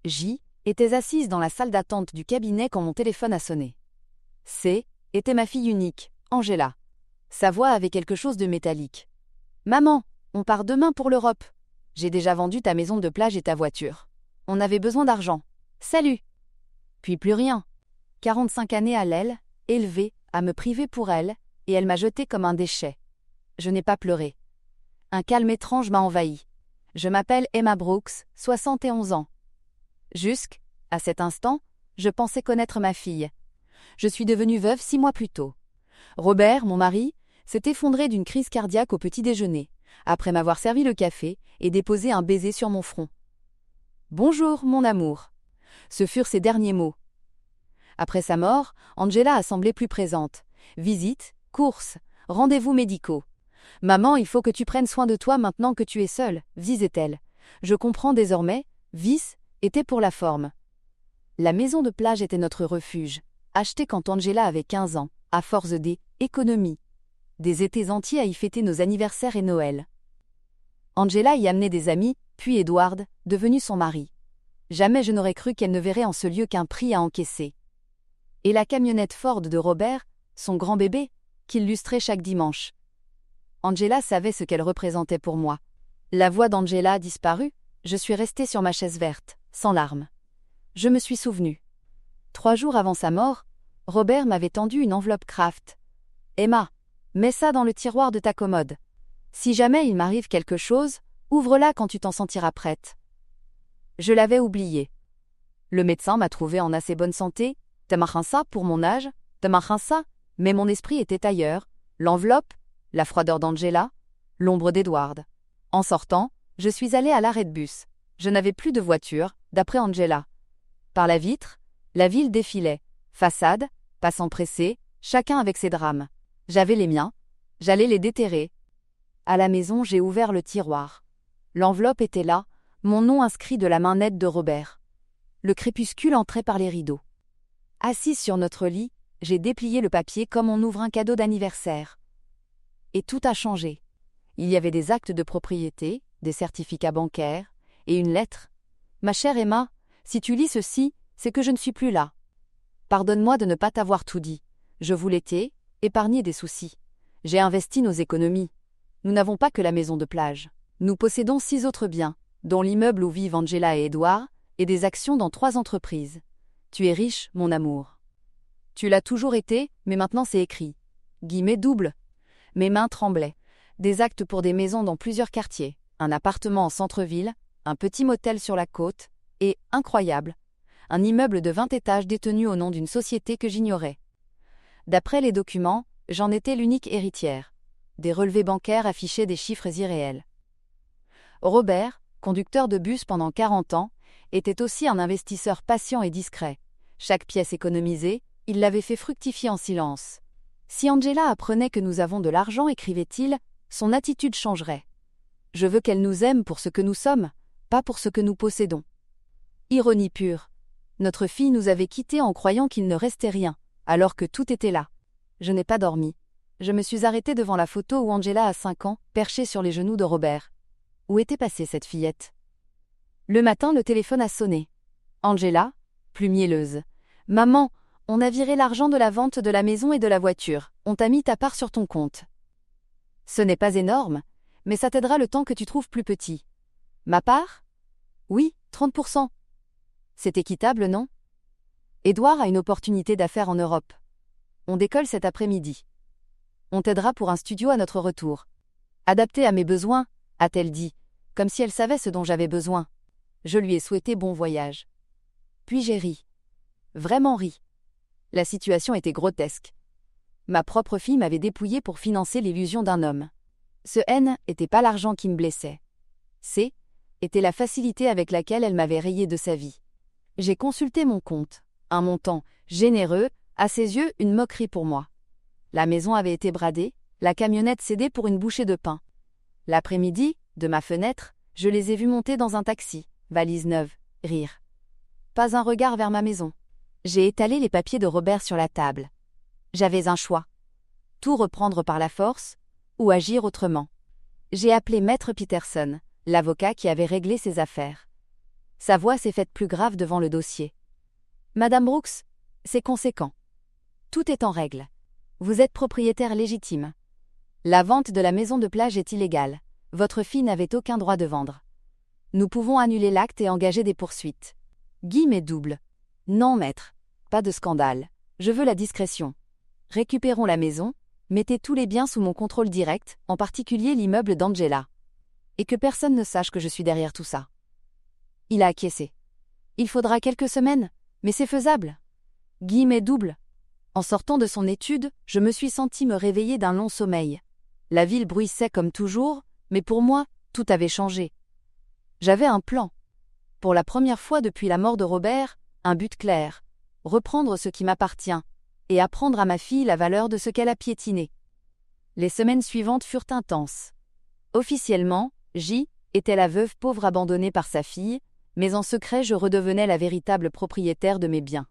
J était assise dans la salle d'attente du cabinet quand mon téléphone a sonné. C était ma fille unique, Angela. Sa voix avait quelque chose de métallique. « Maman, on part demain pour l'Europe. J'ai déjà vendu ta maison de plage et ta voiture. On avait besoin d'argent. Salut !» Puis plus rien. 45 années à l'aile, élevée, à me priver pour elle, et elle m'a jeté comme un déchet. Je n'ai pas pleuré. Un calme étrange m'a envahi. Je m'appelle Emma Brooks, 71 ans. À cet instant, je pensais connaître ma fille. Je suis devenue veuve 6 mois plus tôt. Robert, mon mari, s'est effondré d'une crise cardiaque au petit déjeuner, après m'avoir servi le café et déposé un baiser sur mon front. « Bonjour, mon amour !» Ce furent ses derniers mots. Après sa mort, Angela a semblé plus présente. Visites, courses, rendez-vous médicaux. « Maman, il faut que tu prennes soin de toi maintenant que tu es seule, » disait-elle. Je comprends désormais, vice était pour la forme. La maison de plage était notre refuge, achetée quand Angela avait 15 ans, à force des économies. Des étés entiers à y fêter nos anniversaires et Noël. Angela y amenait des amis, puis Edward, devenu son mari. Jamais je n'aurais cru qu'elle ne verrait en ce lieu qu'un prix à encaisser. Et la camionnette Ford de Robert, son grand bébé, qu'il lustrait chaque dimanche. Angela savait ce qu'elle représentait pour moi. La voix d'Angela disparut, je suis restée sur ma chaise verte, sans larmes. Je me suis souvenue. 3 jours avant sa mort, Robert m'avait tendu une enveloppe Kraft. « Emma, mets ça dans le tiroir de ta commode. Si jamais il m'arrive quelque chose, ouvre-la quand tu t'en sentiras prête. » Je l'avais oublié. Le médecin m'a trouvée en assez bonne santé, Tamarhinsa pour mon âge, Tamarhinsa, mais mon esprit était ailleurs, l'enveloppe, la froideur d'Angela, l'ombre d'Edward. En sortant, je suis allée à l'arrêt de bus. Je n'avais plus de voiture, d'après Angela. Par la vitre, la ville défilait. Façade, passants pressés, chacun avec ses drames. J'avais les miens, j'allais les déterrer. À la maison, j'ai ouvert le tiroir. L'enveloppe était là, mon nom inscrit de la main nette de Robert. Le crépuscule entrait par les rideaux. Assise sur notre lit, j'ai déplié le papier comme on ouvre un cadeau d'anniversaire. Et tout a changé. Il y avait des actes de propriété, des certificats bancaires, et une lettre. « Ma chère Emma, si tu lis ceci, c'est que je ne suis plus là. Pardonne-moi de ne pas t'avoir tout dit. Je voulais épargner des soucis. J'ai investi nos économies. Nous n'avons pas que la maison de plage. Nous possédons 6 autres biens, dont l'immeuble où vivent Angela et Edward, et des actions dans 3 entreprises. Tu es riche, mon amour. Tu l'as toujours été, mais maintenant c'est écrit. Guillemets double. Mes mains tremblaient. Des actes pour des maisons dans plusieurs quartiers, un appartement en centre-ville, un petit motel sur la côte, et, incroyable, un immeuble de 20 étages détenu au nom d'une société que j'ignorais. D'après les documents, j'en étais l'unique héritière. Des relevés bancaires affichaient des chiffres irréels. Robert, conducteur de bus pendant 40 ans, était aussi un investisseur patient et discret. Chaque pièce économisée, il l'avait fait fructifier en silence. Si Angela apprenait que nous avons de l'argent, écrivait-il, son attitude changerait. Je veux qu'elle nous aime pour ce que nous sommes, pas pour ce que nous possédons. Ironie pure. Notre fille nous avait quittés en croyant qu'il ne restait rien, alors que tout était là. Je n'ai pas dormi. Je me suis arrêtée devant la photo où Angela a 5 ans, perchée sur les genoux de Robert. Où était passée cette fillette? Le matin, le téléphone a sonné. Angela, plus mielleuse. « Maman, on a viré l'argent de la vente de la maison et de la voiture. On t'a mis ta part sur ton compte. » Ce n'est pas énorme, mais ça t'aidera le temps que tu trouves plus petit. Ma part? Oui, 30%. C'est équitable, non? Edward a une opportunité d'affaires en Europe. On décolle cet après-midi. On t'aidera pour un studio à notre retour. Adapté à mes besoins, a-t-elle dit, comme si elle savait ce dont j'avais besoin. Je lui ai souhaité bon voyage. Puis j'ai ri. Vraiment ri. La situation était grotesque. Ma propre fille m'avait dépouillé pour financer l'illusion d'un homme. Ce N n'était pas l'argent qui me blessait. C était la facilité avec laquelle elle m'avait rayé de sa vie. J'ai consulté mon compte. Un montant généreux, à ses yeux une moquerie pour moi. La maison avait été bradée, la camionnette cédée pour une bouchée de pain. L'après-midi, de ma fenêtre, je les ai vus monter dans un taxi, valise neuve, rire. Pas un regard vers ma maison. J'ai étalé les papiers de Robert sur la table. J'avais un choix. Tout reprendre par la force, ou agir autrement. J'ai appelé Maître Peterson, l'avocat qui avait réglé ses affaires. Sa voix s'est faite plus grave devant le dossier. Madame Brooks, c'est conséquent. Tout est en règle. Vous êtes propriétaire légitime. La vente de la maison de plage est illégale. Votre fille n'avait aucun droit de vendre. Nous pouvons annuler l'acte et engager des poursuites. Guillemets doubles. Non, maître. Pas de scandale. Je veux la discrétion. Récupérons la maison, mettez tous les biens sous mon contrôle direct, en particulier l'immeuble d'Angela. Et que personne ne sache que je suis derrière tout ça. Il a acquiescé. Il faudra quelques semaines, mais c'est faisable. Guillemets doubles. En sortant de son étude, je me suis senti me réveiller d'un long sommeil. La ville bruissait comme toujours, mais pour moi, tout avait changé. J'avais un plan. Pour la première fois depuis la mort de Robert, un but clair. Reprendre ce qui m'appartient, et apprendre à ma fille la valeur de ce qu'elle a piétiné. Les semaines suivantes furent intenses. Officiellement, J était la veuve pauvre abandonnée par sa fille, mais en secret je redevenais la véritable propriétaire de mes biens.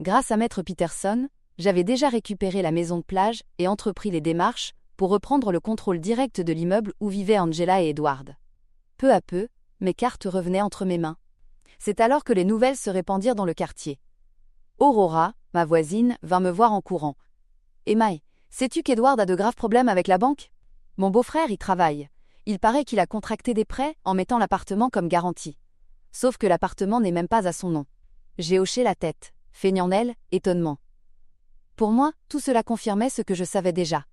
Grâce à Maître Peterson, j'avais déjà récupéré la maison de plage et entrepris les démarches pour reprendre le contrôle direct de l'immeuble où vivaient Angela et Edward. Peu à peu, mes cartes revenaient entre mes mains. C'est alors que les nouvelles se répandirent dans le quartier. Aurora, ma voisine, vint me voir en courant. « Emma, sais-tu qu'Edward a de graves problèmes avec la banque ? Mon beau-frère y travaille. Il paraît qu'il a contracté des prêts en mettant l'appartement comme garantie. Sauf que l'appartement n'est même pas à son nom. » J'ai hoché la tête, feignant d'elle, étonnement. Pour moi, tout cela confirmait ce que je savais déjà.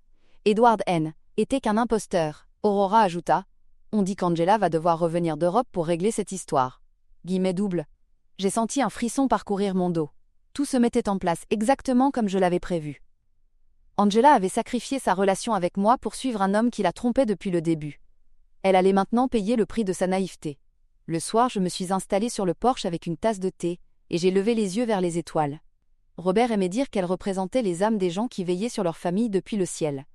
Edward N. était qu'un imposteur. Aurora ajouta. On dit qu'Angela va devoir revenir d'Europe pour régler cette histoire. Guillemets doubles. J'ai senti un frisson parcourir mon dos. Tout se mettait en place exactement comme je l'avais prévu. Angela avait sacrifié sa relation avec moi pour suivre un homme qui la trompait depuis le début. Elle allait maintenant payer le prix de sa naïveté. Le soir, je me suis installée sur le porche avec une tasse de thé, et j'ai levé les yeux vers les étoiles. Robert aimait dire qu'elles représentaient les âmes des gens qui veillaient sur leur famille depuis le ciel.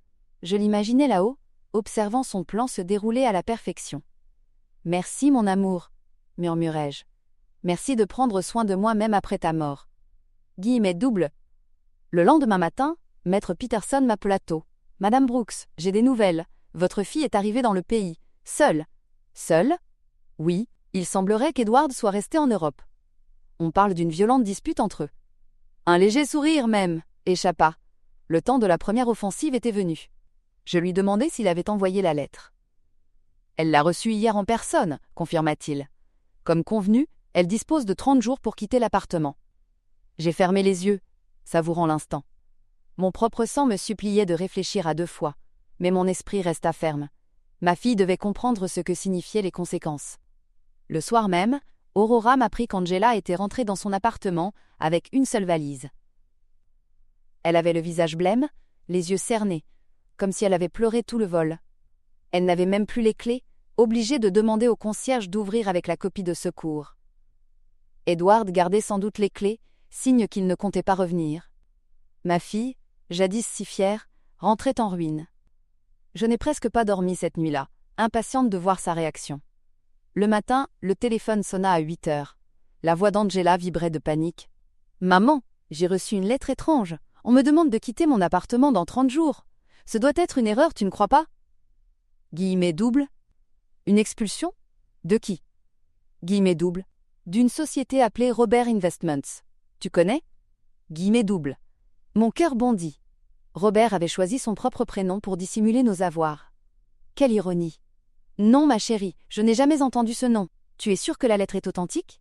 Je l'imaginais là-haut, observant son plan se dérouler à la perfection. « Merci, mon amour, » murmurai-je. « Merci de prendre soin de moi même après ta mort. » Guillemets doubles. Le lendemain matin, Maître Peterson m'appela tôt. « Madame Brooks, j'ai des nouvelles. Votre fille est arrivée dans le pays. Seule. » « Seule ? Oui, il semblerait qu'Edward soit resté en Europe. On parle d'une violente dispute entre eux. Un léger sourire même échappa. Le temps de la première offensive était venu. Je lui demandai s'il avait envoyé la lettre. « Elle l'a reçue hier en personne, confirma-t-il. Comme convenu, elle dispose de 30 jours pour quitter l'appartement. » J'ai fermé les yeux, savourant l'instant. Mon propre sang me suppliait de réfléchir à 2 fois, mais mon esprit resta ferme. Ma fille devait comprendre ce que signifiaient les conséquences. Le soir même, Aurora m'apprit qu'Angela était rentrée dans son appartement avec une seule valise. Elle avait le visage blême, les yeux cernés, comme si elle avait pleuré tout le vol. Elle n'avait même plus les clés, obligée de demander au concierge d'ouvrir avec la copie de secours. Edward gardait sans doute les clés, signe qu'il ne comptait pas revenir. Ma fille, jadis si fière, rentrait en ruine. Je n'ai presque pas dormi cette nuit-là, impatiente de voir sa réaction. Le matin, le téléphone sonna à 8 heures. La voix d'Angela vibrait de panique. « Maman, j'ai reçu une lettre étrange. On me demande de quitter mon appartement dans 30 jours. Ce doit être une erreur, tu ne crois pas ?» Guillemets doubles. Une expulsion ? De qui ? Guillemets doubles. D'une société appelée Robert Investments. Tu connais ? Guillemets doubles. Mon cœur bondit. Robert avait choisi son propre prénom pour dissimuler nos avoirs. Quelle ironie. Non, ma chérie, je n'ai jamais entendu ce nom. Tu es sûre que la lettre est authentique ?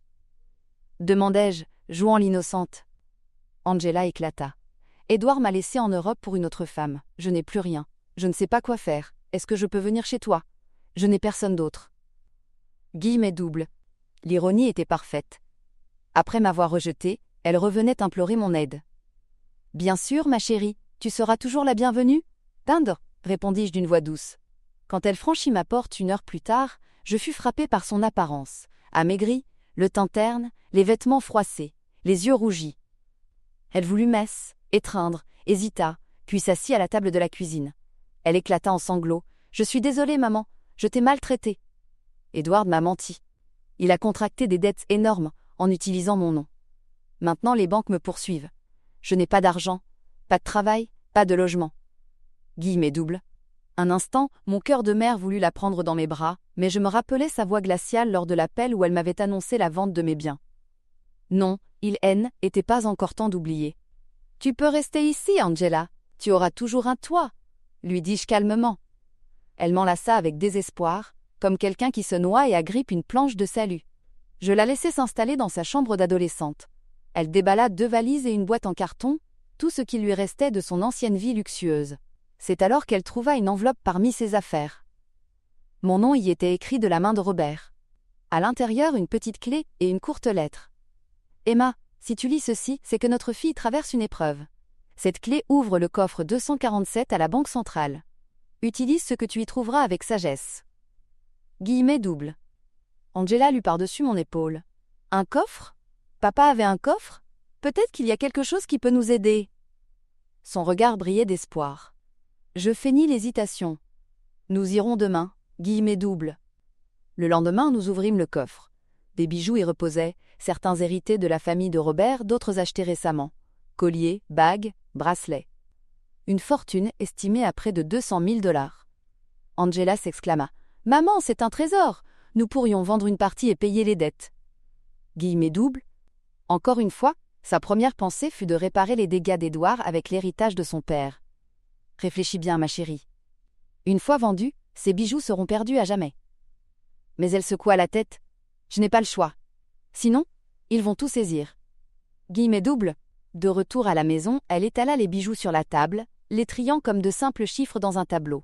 Demandai-je, jouant l'innocente. Angela éclata. Edward m'a laissé en Europe pour une autre femme. Je n'ai plus rien. Je ne sais pas quoi faire. Est-ce que je peux venir chez toi ? Je n'ai personne d'autre. Guillemets doubles. L'ironie était parfaite. Après m'avoir rejetée, elle revenait implorer mon aide. Bien sûr, ma chérie, tu seras toujours la bienvenue ? Dinde, répondis-je d'une voix douce. Quand elle franchit ma porte 1 heure plus tard, je fus frappé par son apparence, amaigrie, le teint terne, les vêtements froissés, les yeux rougis. Elle voulut messe, étreindre, hésita, puis s'assit à la table de la cuisine. Elle éclata en sanglots. « Je suis désolée, maman, je t'ai maltraitée. » Edward m'a menti. Il a contracté des dettes énormes en utilisant mon nom. Maintenant les banques me poursuivent. Je n'ai pas d'argent, pas de travail, pas de logement. Guillemets doubles. Un instant, mon cœur de mère voulut la prendre dans mes bras, mais je me rappelais sa voix glaciale lors de l'appel où elle m'avait annoncé la vente de mes biens. Non, il n'était pas encore temps d'oublier. « Tu peux rester ici, Angela. Tu auras toujours un toit, » lui dis-je calmement. Elle m'enlaça avec désespoir, comme quelqu'un qui se noie et agrippe une planche de salut. Je la laissai s'installer dans sa chambre d'adolescente. Elle déballa 2 valises et une boîte en carton, tout ce qui lui restait de son ancienne vie luxueuse. C'est alors qu'elle trouva une enveloppe parmi ses affaires. Mon nom y était écrit de la main de Robert. À l'intérieur, une petite clé et une courte lettre. « Emma, si tu lis ceci, c'est que notre fille traverse une épreuve. Cette clé ouvre le coffre 247 à la Banque centrale. Utilise ce que tu y trouveras avec sagesse. » Guillemets doubles. Angela lut par-dessus mon épaule. « Un coffre ? Papa avait un coffre ? Peut-être qu'il y a quelque chose qui peut nous aider. » Son regard brillait d'espoir. Je feignis l'hésitation. « Nous irons demain. » Guillemets doubles. Le lendemain, nous ouvrîmes le coffre. Des bijoux y reposaient, certains hérités de la famille de Robert, d'autres achetés récemment. Colliers, bagues, bracelets. Une fortune estimée à près de 200 000 $. Angela s'exclama. « Maman, c'est un trésor! Nous pourrions vendre une partie et payer les dettes. » Guillemets doubles. Encore une fois, sa première pensée fut de réparer les dégâts d'Édouard avec l'héritage de son père. Réfléchis bien, ma chérie. Une fois vendus, ces bijoux seront perdus à jamais. Mais elle secoua la tête. Je n'ai pas le choix. Sinon, ils vont tout saisir. Guillemets doubles. De retour à la maison, elle étala les bijoux sur la table, les triant comme de simples chiffres dans un tableau.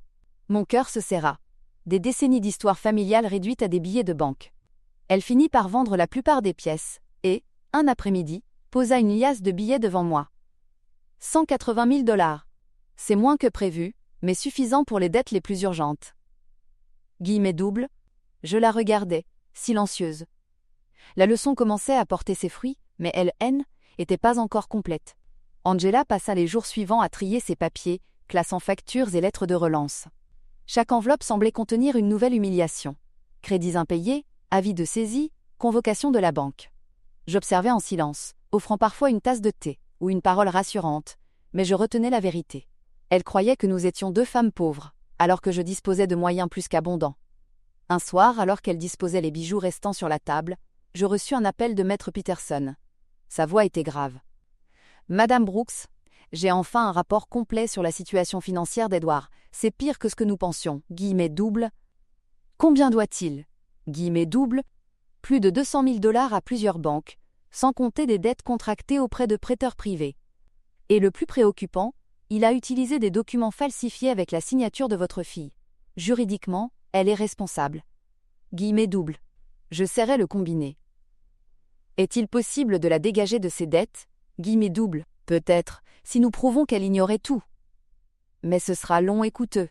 Mon cœur se serra. Des décennies d'histoire familiale réduites à des billets de banque. Elle finit par vendre la plupart des pièces, et, un après-midi, posa une liasse de billets devant moi. 180 000 $. C'est moins que prévu, mais suffisant pour les dettes les plus urgentes. Guillemets doubles. Je la regardais, silencieuse. La leçon commençait à porter ses fruits, mais elle était pas encore complète. Angela passa les jours suivants à trier ses papiers, classant factures et lettres de relance. Chaque enveloppe semblait contenir une nouvelle humiliation. Crédits impayés, avis de saisie, convocation de la banque. J'observais en silence, offrant parfois une tasse de thé ou une parole rassurante, mais je retenais la vérité. Elle croyait que nous étions 2 femmes pauvres, alors que je disposais de moyens plus qu'abondants. Un soir, alors qu'elle disposait les bijoux restants sur la table, je reçus un appel de Maître Peterson. Sa voix était grave. « Madame Brooks, j'ai enfin un rapport complet sur la situation financière d'Edouard. C'est pire que ce que nous pensions. Guillemets doubles. Combien doit-il ? Guillemets doubles. Plus de 200 000 $ à plusieurs banques, sans compter des dettes contractées auprès de prêteurs privés. Et le plus préoccupant, il a utilisé des documents falsifiés avec la signature de votre fille. Juridiquement, elle est responsable. Guillemets doubles. Je serrai le combiné. Est-il possible de la dégager de ses dettes ? Guillemets doubles. Peut-être, si nous prouvons qu'elle ignorait tout. Mais ce sera long et coûteux.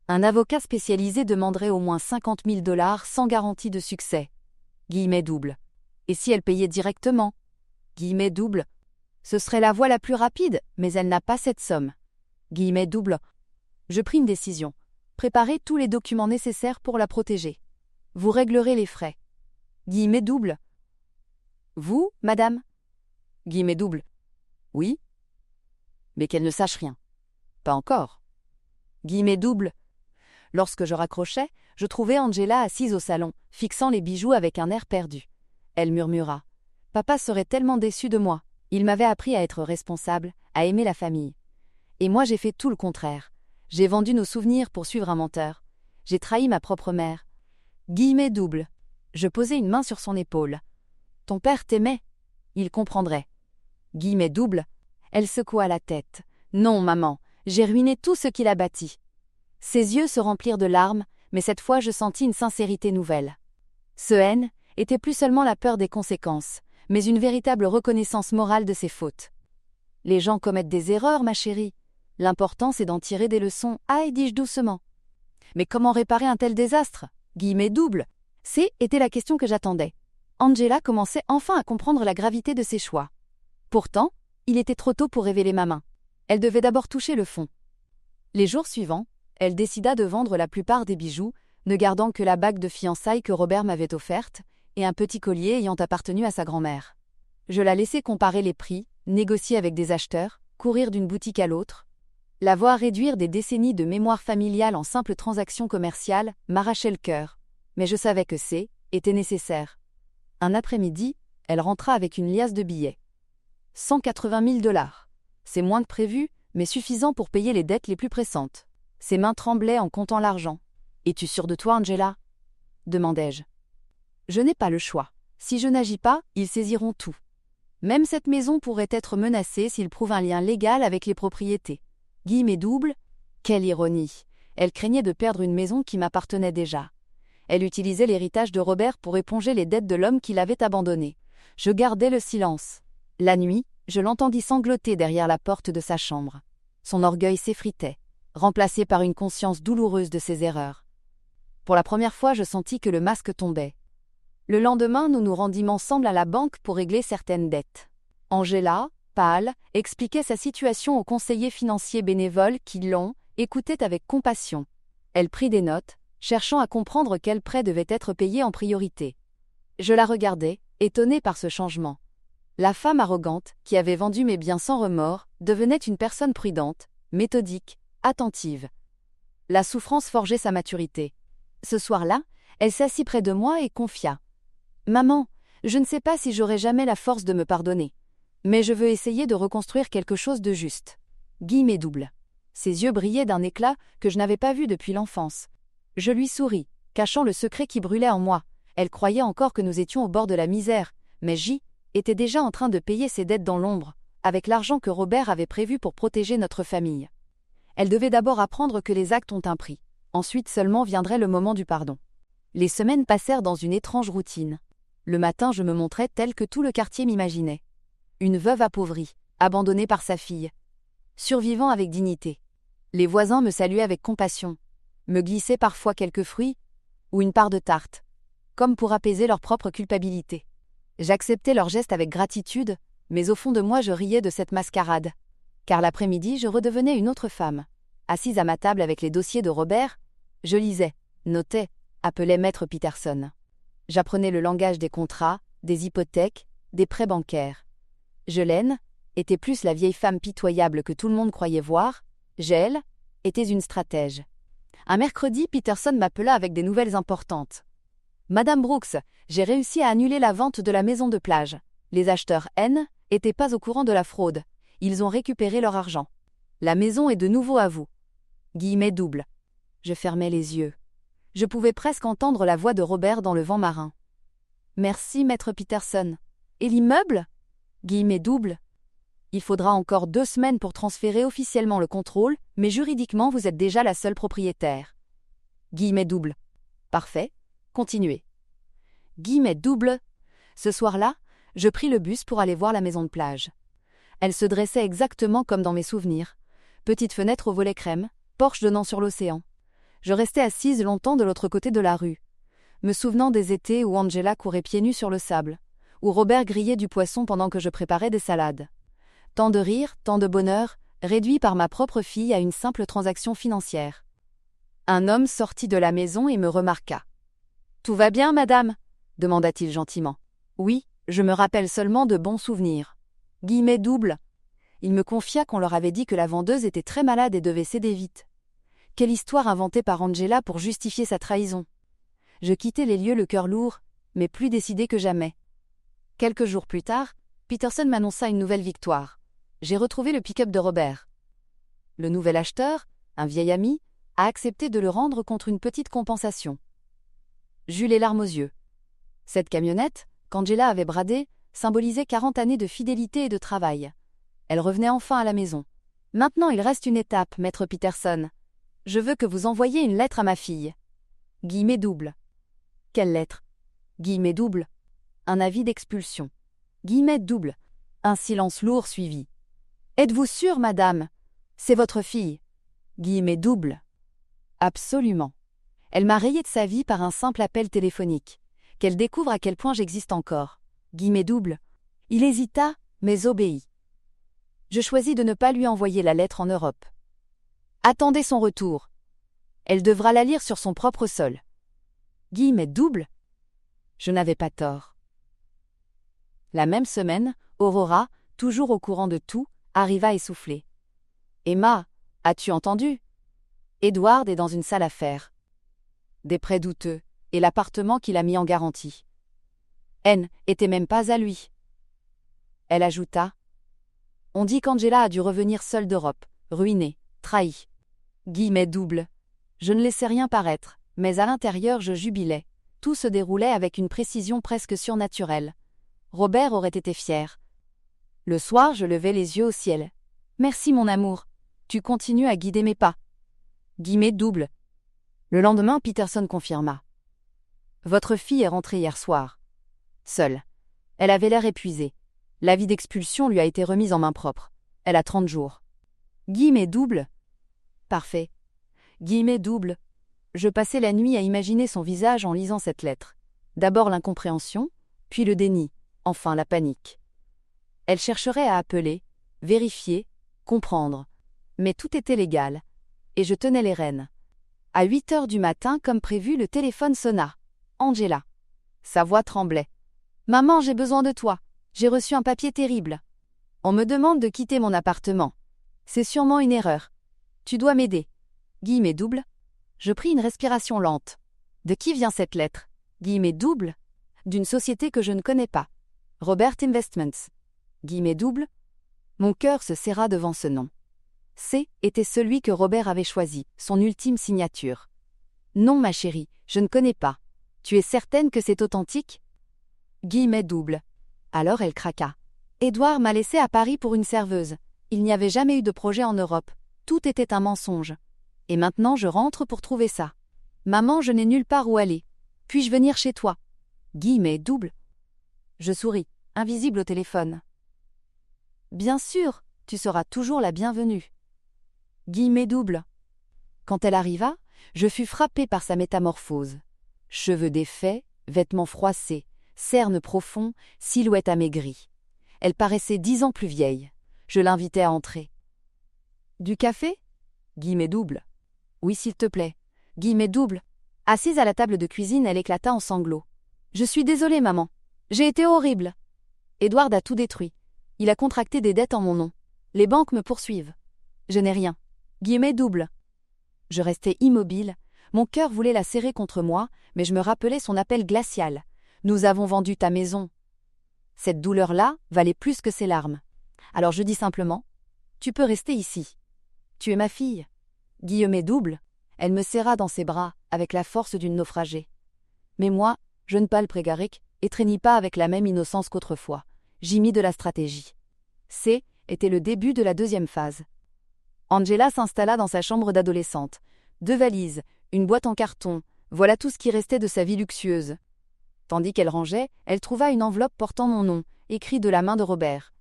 Un avocat spécialisé demanderait au moins 50 000 $ sans garantie de succès. Guillemets doubles. Et si elle payait directement ? Guillemets doubles. Ce serait la voie la plus rapide, mais elle n'a pas cette somme. Guillemets doubles. Je pris une décision. Préparez tous les documents nécessaires pour la protéger. Vous réglerez les frais. Guillemets doubles. Vous, madame ? Guillemets doubles. Oui. Mais qu'elle ne sache rien. Pas encore. Guillemets doubles. Lorsque je raccrochais, je trouvais Angela assise au salon, fixant les bijoux avec un air perdu. Elle murmura. Papa serait tellement déçu de moi. Il m'avait appris à être responsable, à aimer la famille. Et moi j'ai fait tout le contraire. J'ai vendu nos souvenirs pour suivre un menteur. J'ai trahi ma propre mère. Guillemets doubles. Je posai une main sur son épaule. Ton père t'aimait. Il comprendrait. Guillemets doubles. Elle secoua la tête. Non, maman, j'ai ruiné tout ce qu'il a bâti. Ses yeux se remplirent de larmes, mais cette fois je sentis une sincérité nouvelle. Ce haine était plus seulement la peur des conséquences, mais une véritable reconnaissance morale de ses fautes. Les gens commettent des erreurs, ma chérie. L'important c'est d'en tirer des leçons, dis-je doucement. Mais comment réparer un tel désastre ? Guillemets doubles. Était la question que j'attendais. Angela commençait enfin à comprendre la gravité de ses choix. Pourtant, il était trop tôt pour révéler ma main. Elle devait d'abord toucher le fond. Les jours suivants, elle décida de vendre la plupart des bijoux, ne gardant que la bague de fiançailles que Robert m'avait offerte, et un petit collier ayant appartenu à sa grand-mère. Je la laissai comparer les prix, négocier avec des acheteurs, courir d'une boutique à l'autre. La voir réduire des décennies de mémoire familiale en simple transaction commerciale m'arrachait le cœur. Mais je savais que était nécessaire. Un après-midi, elle rentra avec une liasse de billets. 180 000 $. C'est moins que prévu, mais suffisant pour payer les dettes les plus pressantes. Ses mains tremblaient en comptant l'argent. « Es-tu sûre de toi, Angela ?» demandai-je. « Je n'ai pas le choix. Si je n'agis pas, ils saisiront tout. Même cette maison pourrait être menacée s'ils prouvent un lien légal avec les propriétés. » Guillemets doubles. Quelle ironie! Elle craignait de perdre une maison qui m'appartenait déjà. Elle utilisait l'héritage de Robert pour éponger les dettes de l'homme qui l'avait abandonnée. Je gardai le silence. La nuit, je l'entendis sangloter derrière la porte de sa chambre. Son orgueil s'effritait, remplacé par une conscience douloureuse de ses erreurs. Pour la première fois, je sentis que le masque tombait. Le lendemain, nous nous rendîmes ensemble à la banque pour régler certaines dettes. Angela, pâle, expliquait sa situation aux conseillers financiers bénévoles qui écoutaient avec compassion. Elle prit des notes, cherchant à comprendre quel prêt devait être payé en priorité. Je la regardais, étonnée par ce changement. La femme arrogante, qui avait vendu mes biens sans remords, devenait une personne prudente, méthodique, attentive. La souffrance forgeait sa maturité. Ce soir-là, elle s'assit près de moi et confia. « Maman, je ne sais pas si j'aurai jamais la force de me pardonner. Mais je veux essayer de reconstruire quelque chose de juste. » Guillemets doubles. Ses yeux brillaient d'un éclat que je n'avais pas vu depuis l'enfance. Je lui souris, cachant le secret qui brûlait en moi. Elle croyait encore que nous étions au bord de la misère, mais J était déjà en train de payer ses dettes dans l'ombre, avec l'argent que Robert avait prévu pour protéger notre famille. Elle devait d'abord apprendre que les actes ont un prix. Ensuite seulement viendrait le moment du pardon. Les semaines passèrent dans une étrange routine. Le matin, je me montrais telle que tout le quartier m'imaginait. Une veuve appauvrie, abandonnée par sa fille. Survivant avec dignité. Les voisins me saluaient avec compassion, me glissaient parfois quelques fruits ou une part de tarte, comme pour apaiser leur propre culpabilité. J'acceptais leurs gestes avec gratitude, mais au fond de moi je riais de cette mascarade. Car l'après-midi, je redevenais une autre femme. Assise à ma table avec les dossiers de Robert, je lisais, notais, appelais Maître Peterson. J'apprenais le langage des contrats, des hypothèques, des prêts bancaires. Jelaine était plus la vieille femme pitoyable que tout le monde croyait voir. J'elle était une stratège. Un mercredi, Peterson m'appela avec des nouvelles importantes. « Madame Brooks, j'ai réussi à annuler la vente de la maison de plage. Les acheteurs N n'étaient pas au courant de la fraude. Ils ont récupéré leur argent. La maison est de nouveau à vous. » Guillemets doubles. Je fermais les yeux. Je pouvais presque entendre la voix de Robert dans le vent marin. « Merci, Maître Peterson. Et l'immeuble » Guillemets doubles. Il faudra encore 2 semaines pour transférer officiellement le contrôle, mais juridiquement vous êtes déjà la seule propriétaire. Guillemets doubles. Parfait. Continuez. Guillemets doubles. Ce soir-là, je pris le bus pour aller voir la maison de plage. Elle se dressait exactement comme dans mes souvenirs. Petite fenêtre au volet crème, porche donnant sur l'océan. Je restais assise longtemps de l'autre côté de la rue, me souvenant des étés où Angela courait pieds nus sur le sable, où Robert grillait du poisson pendant que je préparais des salades. Tant de rire, tant de bonheur, réduit par ma propre fille à une simple transaction financière. Un homme sortit de la maison et me remarqua. « Tout va bien, madame ?» demanda-t-il gentiment. « Oui, je me rappelle seulement de bons souvenirs. » Guillemets doubles. Il me confia qu'on leur avait dit que la vendeuse était très malade et devait céder vite. Quelle histoire inventée par Angela pour justifier sa trahison. Je quittai les lieux le cœur lourd, mais plus décidé que jamais. Quelques jours plus tard, Peterson m'annonça une nouvelle victoire. J'ai retrouvé le pick-up de Robert. Le nouvel acheteur, un vieil ami, a accepté de le rendre contre une petite compensation. J'eus les larmes aux yeux. Cette camionnette, qu'Angela avait bradée, symbolisait 40 années de fidélité et de travail. Elle revenait enfin à la maison. Maintenant, il reste une étape, Maître Peterson. Je veux que vous envoyiez une lettre à ma fille. Guillemets doubles. Quelle lettre? Guillemets doubles. Un avis d'expulsion. Guillemets doubles. Un silence lourd suivit. Êtes-vous sûre, madame? C'est votre fille. Guillemets doubles. Absolument. Elle m'a rayé de sa vie par un simple appel téléphonique. Qu'elle découvre à quel point j'existe encore. Guillemets doubles. Il hésita, mais obéit. Je choisis de ne pas lui envoyer la lettre en Europe. Attendez son retour. Elle devra la lire sur son propre sol. Guillemets doubles. Je n'avais pas tort. La même semaine, Aurora, toujours au courant de tout, arriva essoufflée. « Emma, As-tu entendu? Edward est dans une sale affaire. Des prêts douteux, et l'appartement qu'il a mis en garantie. N était même pas à lui. Elle ajouta. On dit qu'Angela a dû revenir seule d'Europe, ruinée, trahie. Guillemets double. Je ne laissais rien paraître, mais à l'intérieur je jubilais. Tout se déroulait avec une précision presque surnaturelle. Robert aurait été fier. Le soir, je levai les yeux au ciel. Merci mon amour. Tu continues à guider mes pas. Guillemets double. Le lendemain, Peterson confirma. Votre fille est rentrée hier soir. Seule. Elle avait l'air épuisée. L'avis d'expulsion lui a été remise en main propre. Elle a 30 jours. Guillemets double. Parfait. Guillemets double. Je passais la nuit à imaginer son visage en lisant cette lettre. D'abord l'incompréhension, puis le déni, enfin la panique. Elle chercherait à appeler, vérifier, comprendre. Mais tout était légal. Et je tenais les rênes. À 8 heures du matin, comme prévu, le téléphone sonna. Angela. Sa voix tremblait. « Maman, j'ai besoin de toi. J'ai reçu un papier terrible. On me demande de quitter mon appartement. C'est sûrement une erreur. Tu dois m'aider. » Guillemets double. Je pris une respiration lente. De qui vient cette lettre? Guillemets double. D'une société que je ne connais pas. Robert Investments. Guillemets double. Mon cœur se serra devant ce nom. C était celui que Robert avait choisi, son ultime signature. Non, ma chérie, je ne connais pas. Tu es certaine que c'est authentique? Guillemets double. Alors elle craqua. Édouard m'a laissé à Paris pour une serveuse. Il n'y avait jamais eu de projet en Europe. Tout était un mensonge. Et maintenant je rentre pour trouver ça. Maman, je n'ai nulle part où aller. Puis-je venir chez toi? Guillemets double. Je souris, invisible au téléphone. Bien sûr, tu seras toujours la bienvenue. Guillemets double. Quand elle arriva, je fus frappé par sa métamorphose. Cheveux défaits, vêtements froissés, cernes profonds, silhouette amaigrie. Elle paraissait 10 ans plus vieille. Je l'invitai à entrer. Du café? Guillemets double. Oui, s'il te plaît. Guillemets double. Assise à la table de cuisine, elle éclata en sanglots. Je suis désolée, maman. J'ai été horrible. Edward a tout détruit. Il a contracté des dettes en mon nom. Les banques me poursuivent. Je n'ai rien. Guillemets double. Je restais immobile. Mon cœur voulait la serrer contre moi, mais je me rappelais son appel glacial. Nous avons vendu ta maison. Cette douleur-là valait plus que ses larmes. Alors je dis simplement, tu peux rester ici. Tu es ma fille. Guillemets double. Elle me serra dans ses bras, avec la force d'une naufragée. Mais moi, je ne pas le prégaric, et traînis pas avec la même innocence qu'autrefois. J'y mis de la stratégie. C était le début de la deuxième phase. Angela s'installa dans sa chambre d'adolescente. 2 valises, une boîte en carton, voilà tout ce qui restait de sa vie luxueuse. Tandis qu'elle rangeait, elle trouva une enveloppe portant mon nom, écrit de la main de Robert.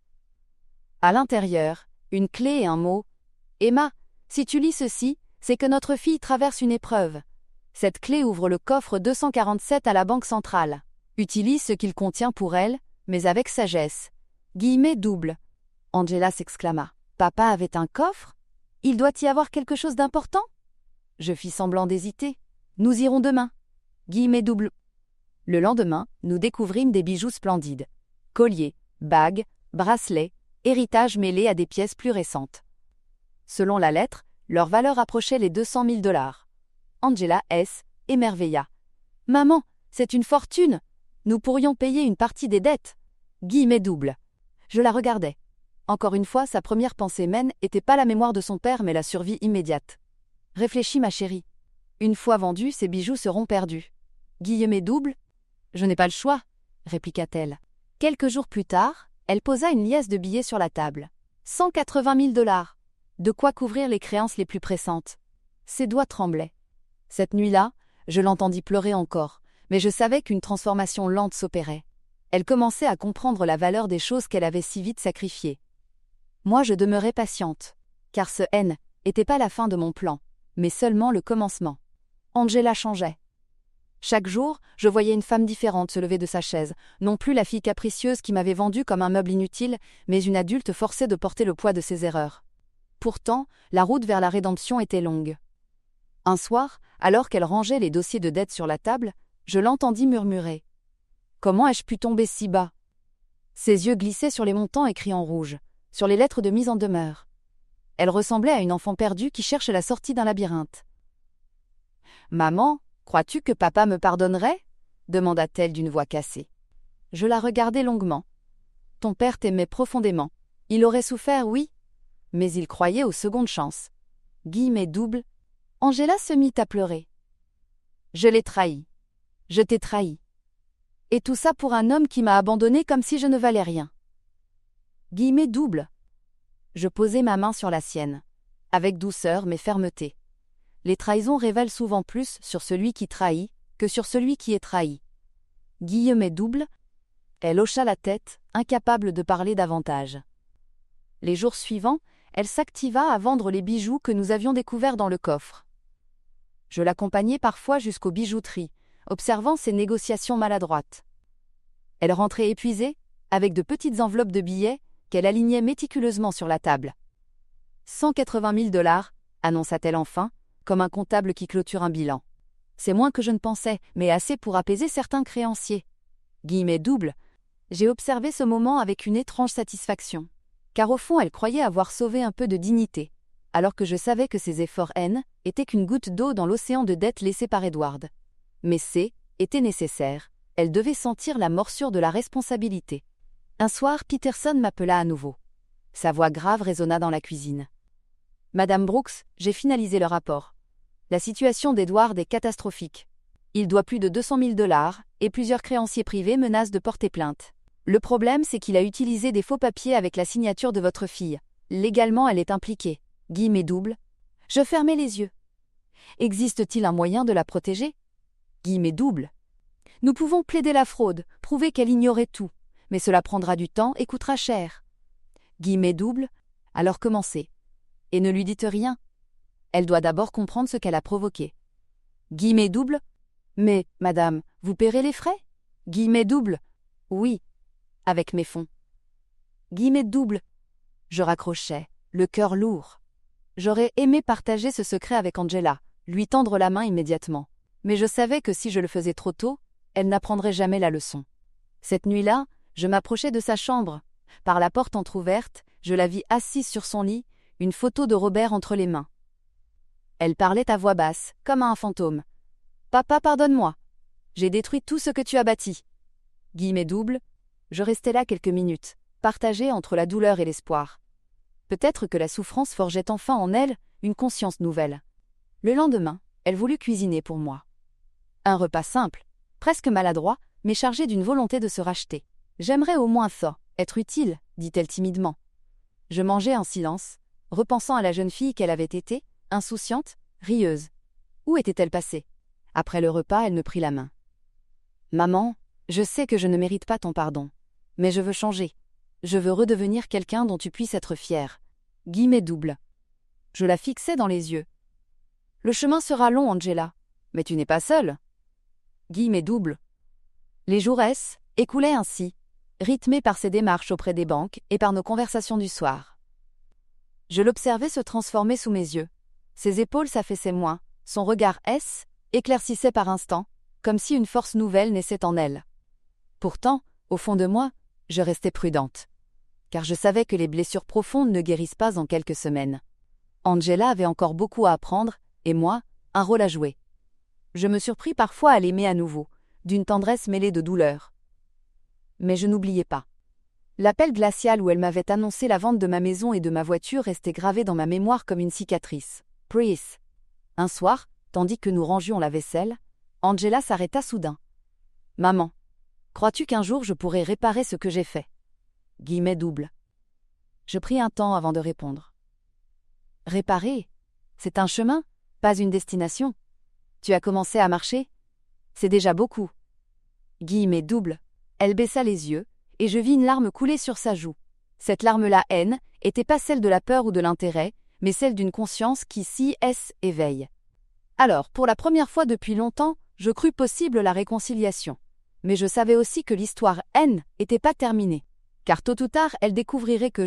À l'intérieur, une clé et un mot. « Emma, si tu lis ceci, c'est que notre fille traverse une épreuve. Cette clé ouvre le coffre 247 à la Banque centrale. Utilise ce qu'il contient pour elle, mais avec sagesse. » Guillemets double. Angela s'exclama. « Papa avait un coffre? Il doit y avoir quelque chose d'important ?» Je fis semblant d'hésiter. « Nous irons demain. » Guillemets double. Le lendemain, nous découvrîmes des bijoux splendides. Colliers, bagues, bracelets, héritages mêlés à des pièces plus récentes. Selon la lettre, leur valeur approchait les 200 000 $. Angela S. émerveilla. « Maman, c'est une fortune! Nous pourrions payer une partie des dettes. » Guillemets double. Je la regardais. Encore une fois, sa première pensée n'était pas la mémoire de son père mais la survie immédiate. « Réfléchis, ma chérie. Une fois vendus, ces bijoux seront perdus. » Guillemets double. « Je n'ai pas le choix, » répliqua-t-elle. Quelques jours plus tard, elle posa une liasse de billets sur la table. 180 000 $. De quoi couvrir les créances les plus pressantes. Ses doigts tremblaient. Cette nuit-là, je l'entendis pleurer encore, mais je savais qu'une transformation lente s'opérait. Elle commençait à comprendre la valeur des choses qu'elle avait si vite sacrifiées. Moi, je demeurais patiente, car ce N n'était pas la fin de mon plan, mais seulement le commencement. Angela changeait. Chaque jour, je voyais une femme différente se lever de sa chaise, non plus la fille capricieuse qui m'avait vendue comme un meuble inutile, mais une adulte forcée de porter le poids de ses erreurs. Pourtant, la route vers la rédemption était longue. Un soir, alors qu'elle rangeait les dossiers de dette sur la table, je l'entendis murmurer. « Comment ai-je pu tomber si bas ?» Ses yeux glissaient sur les montants écrits en rouge, sur les lettres de mise en demeure. Elle ressemblait à une enfant perdue qui cherche la sortie d'un labyrinthe. « Maman, crois-tu que papa me pardonnerait ?» demanda-t-elle d'une voix cassée. Je la regardai longuement. Ton père t'aimait profondément. Il aurait souffert, oui, mais il croyait aux secondes chances. Guillemets doubles. Angela se mit à pleurer. Je l'ai trahi. Je t'ai trahi. Et tout ça pour un homme qui m'a abandonnée comme si je ne valais rien. Guillemets doubles. Je posai ma main sur la sienne, avec douceur mais fermeté. Les trahisons révèlent souvent plus sur celui qui trahit que sur celui qui est trahi. Guillemets doubles. Elle hocha la tête, incapable de parler davantage. Les jours suivants, elle s'activa à vendre les bijoux que nous avions découverts dans le coffre. Je l'accompagnais parfois jusqu'aux bijouteries, observant ses négociations maladroites. Elle rentrait épuisée, avec de petites enveloppes de billets qu'elle alignait méticuleusement sur la table. 180 000 $, annonça-t-elle enfin, comme un comptable qui clôture un bilan. C'est moins que je ne pensais, mais assez pour apaiser certains créanciers. Guillemets doubles. J'ai observé ce moment avec une étrange satisfaction, car au fond elle croyait avoir sauvé un peu de dignité, alors que je savais que ses efforts étaient qu'une goutte d'eau dans l'océan de dettes laissé par Edward. Mais était nécessaire, elle devait sentir la morsure de la responsabilité. Un soir, Peterson m'appela à nouveau. Sa voix grave résonna dans la cuisine. « Madame Brooks, j'ai finalisé le rapport. La situation d'Edward est catastrophique. Il doit plus de 200 000 $ et plusieurs créanciers privés menacent de porter plainte. Le problème, c'est qu'il a utilisé des faux papiers avec la signature de votre fille. Légalement, elle est impliquée. » Guillemets doubles. Je fermai les yeux. Existe-t-il un moyen de la protéger ? Guillemets doubles. Nous pouvons plaider la fraude, prouver qu'elle ignorait tout, mais cela prendra du temps et coûtera cher. Guillemets doubles. Alors commencez. Et ne lui dites rien. Elle doit d'abord comprendre ce qu'elle a provoqué. Guillemets doubles. Mais, madame, vous paierez les frais ? Guillemets doubles. Oui, avec mes fonds. Guillemets doubles. Je raccrochais, le cœur lourd. J'aurais aimé partager ce secret avec Angela, lui tendre la main immédiatement. Mais je savais que si je le faisais trop tôt, elle n'apprendrait jamais la leçon. Cette nuit-là, je m'approchai de sa chambre. Par la porte entr'ouverte, je la vis assise sur son lit, une photo de Robert entre les mains. Elle parlait à voix basse, comme à un fantôme. « Papa, pardonne-moi. J'ai détruit tout ce que tu as bâti. » Guillemets doubles. Je restai là quelques minutes, partagée entre la douleur et l'espoir. Peut-être que la souffrance forgeait enfin en elle une conscience nouvelle. Le lendemain, elle voulut cuisiner pour moi. Un repas simple, presque maladroit, mais chargé d'une volonté de se racheter. « J'aimerais au moins ça, être utile, » dit-elle timidement. Je mangeais en silence, repensant à la jeune fille qu'elle avait été, insouciante, rieuse. Où était-elle passée ? Après le repas, elle me prit la main. « Maman, je sais que je ne mérite pas ton pardon, mais je veux changer. Je veux redevenir quelqu'un dont tu puisses être fière. » Guillemets doubles. Je la fixai dans les yeux. « Le chemin sera long, Angela, mais tu n'es pas seule. » Guillemets doubles. Les jours écoulaient ainsi, rythmés par ses démarches auprès des banques et par nos conversations du soir. Je l'observais se transformer sous mes yeux. Ses épaules s'affaissaient moins, son regard éclaircissait par instants, comme si une force nouvelle naissait en elle. Pourtant, au fond de moi, je restais prudente, car je savais que les blessures profondes ne guérissent pas en quelques semaines. Angela avait encore beaucoup à apprendre, et moi, un rôle à jouer. Je me surpris parfois à l'aimer à nouveau, d'une tendresse mêlée de douleur. Mais je n'oubliais pas. L'appel glacial où elle m'avait annoncé la vente de ma maison et de ma voiture restait gravé dans ma mémoire comme une cicatrice. Pris. Un soir, tandis que nous rangions la vaisselle, Angela s'arrêta soudain. « Maman, crois-tu qu'un jour je pourrai réparer ce que j'ai fait ?» Guillemets doubles. Je pris un temps avant de répondre. « Réparer ? C'est un chemin, pas une destination. Tu as commencé à marcher ? C'est déjà beaucoup. » Guillemets doubles. Elle baissa les yeux, et je vis une larme couler sur sa joue. Cette larme-là, était pas celle de la peur ou de l'intérêt, mais celle d'une conscience qui éveille. Alors, pour la première fois depuis longtemps, je crus possible la réconciliation. Mais je savais aussi que l'histoire était pas terminée. Car tôt ou tard, elle découvrirait que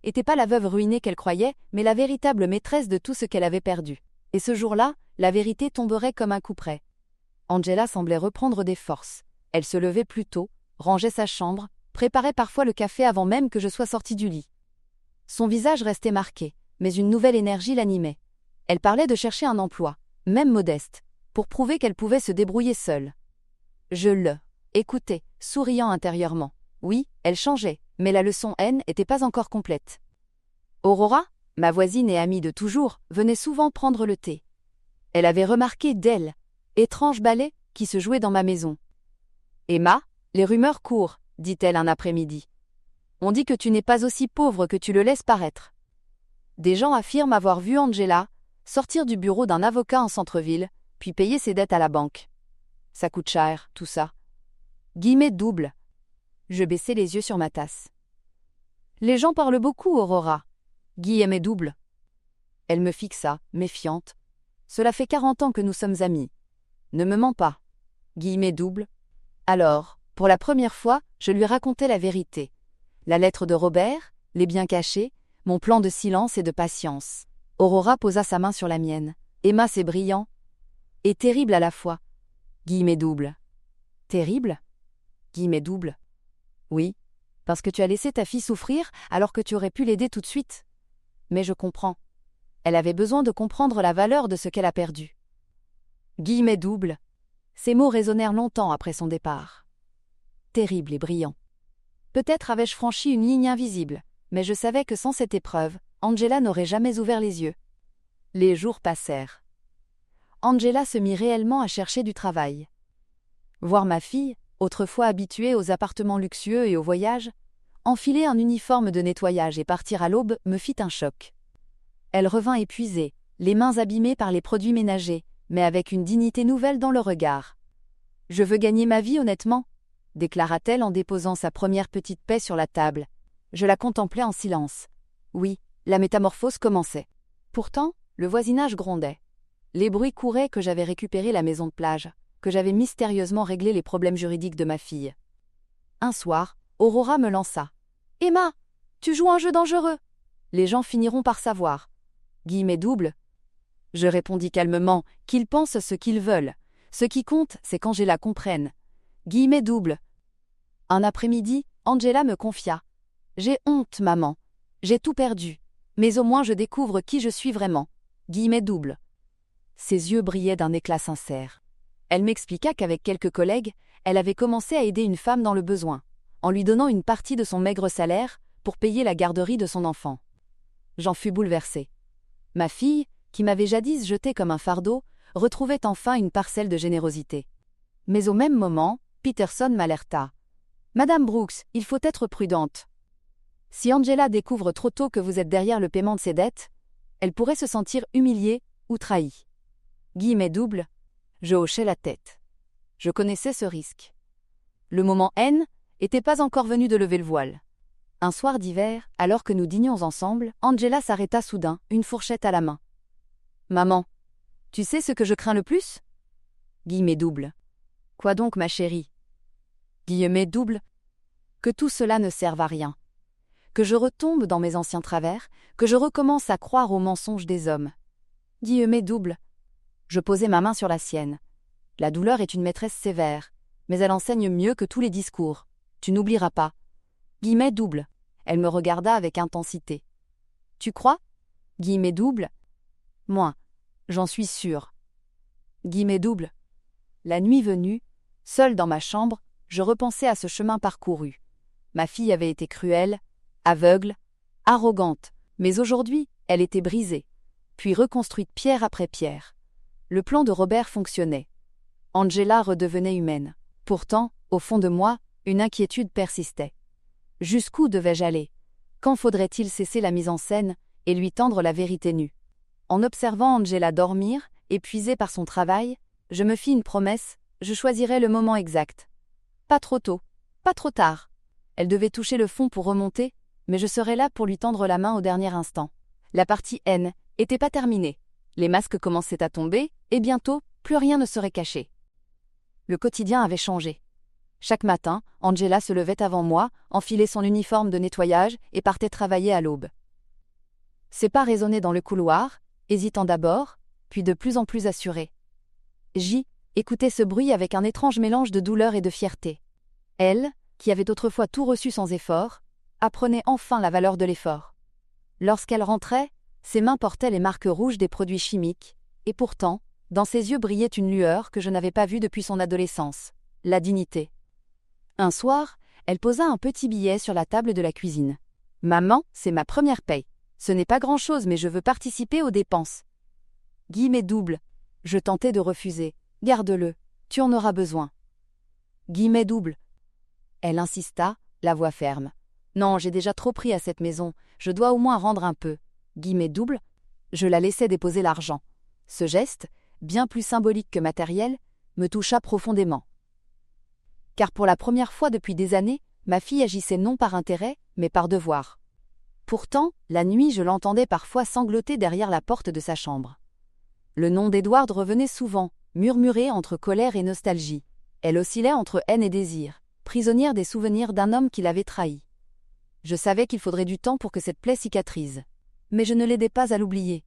n'était pas la veuve ruinée qu'elle croyait, mais la véritable maîtresse de tout ce qu'elle avait perdu. Et ce jour-là, la vérité tomberait comme un coup près. Angela semblait reprendre des forces. Elle se levait plus tôt, rangeait sa chambre, préparait parfois le café avant même que je sois sortie du lit. Son visage restait marqué, mais une nouvelle énergie l'animait. Elle parlait de chercher un emploi, même modeste, pour prouver qu'elle pouvait se débrouiller seule. Je écoutais, souriant intérieurement. Oui, elle changeait, mais la leçon N n'était pas encore complète. Aurora, ma voisine et amie de toujours, venait souvent prendre le thé. Elle avait remarqué d'elle, étrange ballet, qui se jouait dans ma maison. « Emma, les rumeurs courent, dit-elle un après-midi. On dit que tu n'es pas aussi pauvre que tu le laisses paraître. Des gens affirment avoir vu Angela sortir du bureau d'un avocat en centre-ville, puis payer ses dettes à la banque. Ça coûte cher, tout ça. Guillemets double. Je baissai les yeux sur ma tasse. Les gens parlent beaucoup, Aurora. Guillemets double. Elle me fixa, méfiante. Cela fait 40 ans que nous sommes amis. Ne me mens pas. Guillemets double. Alors, pour la première fois, je lui racontai la vérité. La lettre de Robert, les biens cachés, mon plan de silence et de patience. Aurora posa sa main sur la mienne. Emma, c'est brillant. Et terrible à la fois. Guillemets double. Terrible? Guillemets double. Oui, parce que tu as laissé ta fille souffrir alors que tu aurais pu l'aider tout de suite. Mais je comprends. Elle avait besoin de comprendre la valeur de ce qu'elle a perdu. Guillemets double. Ces mots résonnèrent longtemps après son départ. Terrible et brillant. Peut-être avais-je franchi une ligne invisible, mais je savais que sans cette épreuve, Angela n'aurait jamais ouvert les yeux. Les jours passèrent. Angela se mit réellement à chercher du travail. Voir ma fille, autrefois habituée aux appartements luxueux et aux voyages, enfiler un uniforme de nettoyage et partir à l'aube me fit un choc. Elle revint épuisée, les mains abîmées par les produits ménagers, mais avec une dignité nouvelle dans le regard. « Je veux gagner ma vie honnêtement », déclara-t-elle en déposant sa première petite paie sur la table. Je la contemplais en silence. Oui, la métamorphose commençait. Pourtant, le voisinage grondait. Les bruits couraient que j'avais récupéré la maison de plage, que j'avais mystérieusement réglé les problèmes juridiques de ma fille. Un soir, Aurora me lança. « Emma, tu joues un jeu dangereux. Les gens finiront par savoir. » Guillemets double. Je répondis calmement qu'ils pensent ce qu'ils veulent. Ce qui compte, c'est qu'Angela comprenne. Guillemets double. Un après-midi, Angela me confia. « J'ai honte, maman. J'ai tout perdu. Mais au moins je découvre qui je suis vraiment. » Guillemets double. Ses yeux brillaient d'un éclat sincère. Elle m'expliqua qu'avec quelques collègues, elle avait commencé à aider une femme dans le besoin, en lui donnant une partie de son maigre salaire pour payer la garderie de son enfant. J'en fus bouleversée. Ma fille, qui m'avait jadis jetée comme un fardeau, retrouvait enfin une parcelle de générosité. Mais au même moment, Peterson m'alerta. « Madame Brooks, il faut être prudente. Si Angela découvre trop tôt que vous êtes derrière le paiement de ses dettes, elle pourrait se sentir humiliée ou trahie. » Guillemets double. Je hochai la tête. Je connaissais ce risque. Le moment N n'était pas encore venu de lever le voile. Un soir d'hiver, alors que nous dînions ensemble, Angela s'arrêta soudain, une fourchette à la main. « Maman, tu sais ce que je crains le plus ?» Guillemets double. « Quoi donc, ma chérie ?» Guillemets double. « Que tout cela ne serve à rien. Que je retombe dans mes anciens travers, que je recommence à croire aux mensonges des hommes. » Guillemets double. Je posai ma main sur la sienne. La douleur est une maîtresse sévère, mais elle enseigne mieux que tous les discours. Tu n'oublieras pas. Guillemets double. Elle me regarda avec intensité. Tu crois? Guillemets double. Moi, j'en suis sûre. Guillemets double. La nuit venue, seule dans ma chambre, je repensais à ce chemin parcouru. Ma fille avait été cruelle, aveugle, arrogante, mais aujourd'hui, elle était brisée, puis reconstruite pierre après pierre. Le plan de Robert fonctionnait. Angela redevenait humaine. Pourtant, au fond de moi, une inquiétude persistait. Jusqu'où devais-je aller? Quand faudrait-il cesser la mise en scène et lui tendre la vérité nue? En observant Angela dormir, épuisée par son travail, je me fis une promesse, je choisirais le moment exact. Pas trop tôt, pas trop tard. Elle devait toucher le fond pour remonter, mais je serais là pour lui tendre la main au dernier instant. La partie N était pas terminée. Les masques commençaient à tomber, et bientôt, plus rien ne serait caché. Le quotidien avait changé. Chaque matin, Angela se levait avant moi, enfilait son uniforme de nettoyage et partait travailler à l'aube. Ses pas résonnaient dans le couloir, hésitant d'abord, puis de plus en plus assurée. J écoutait ce bruit avec un étrange mélange de douleur et de fierté. Elle, qui avait autrefois tout reçu sans effort, apprenait enfin la valeur de l'effort. Lorsqu'elle rentrait, Ses mains portaient les marques rouges des produits chimiques, et pourtant, dans ses yeux brillait une lueur que je n'avais pas vue depuis son adolescence, la dignité. Un soir, elle posa un petit billet sur la table de la cuisine. « Maman, c'est ma première paye. Ce n'est pas grand-chose, mais je veux participer aux dépenses. » Guillemets doubles. Je tentai de refuser. « Garde-le, tu en auras besoin. » Guillemets doubles. Elle insista, la voix ferme. « Non, j'ai déjà trop pris à cette maison, je dois au moins rendre un peu. » Guillemets doubles. Je la laissai déposer l'argent. Ce geste, bien plus symbolique que matériel, me toucha profondément. Car pour la première fois depuis des années, ma fille agissait non par intérêt, mais par devoir. Pourtant, la nuit, je l'entendais parfois sangloter derrière la porte de sa chambre. Le nom d'Edward revenait souvent, murmuré entre colère et nostalgie. Elle oscillait entre haine et désir, prisonnière des souvenirs d'un homme qui l'avait trahie. Je savais qu'il faudrait du temps pour que cette plaie cicatrise. Mais je ne l'aidais pas à l'oublier.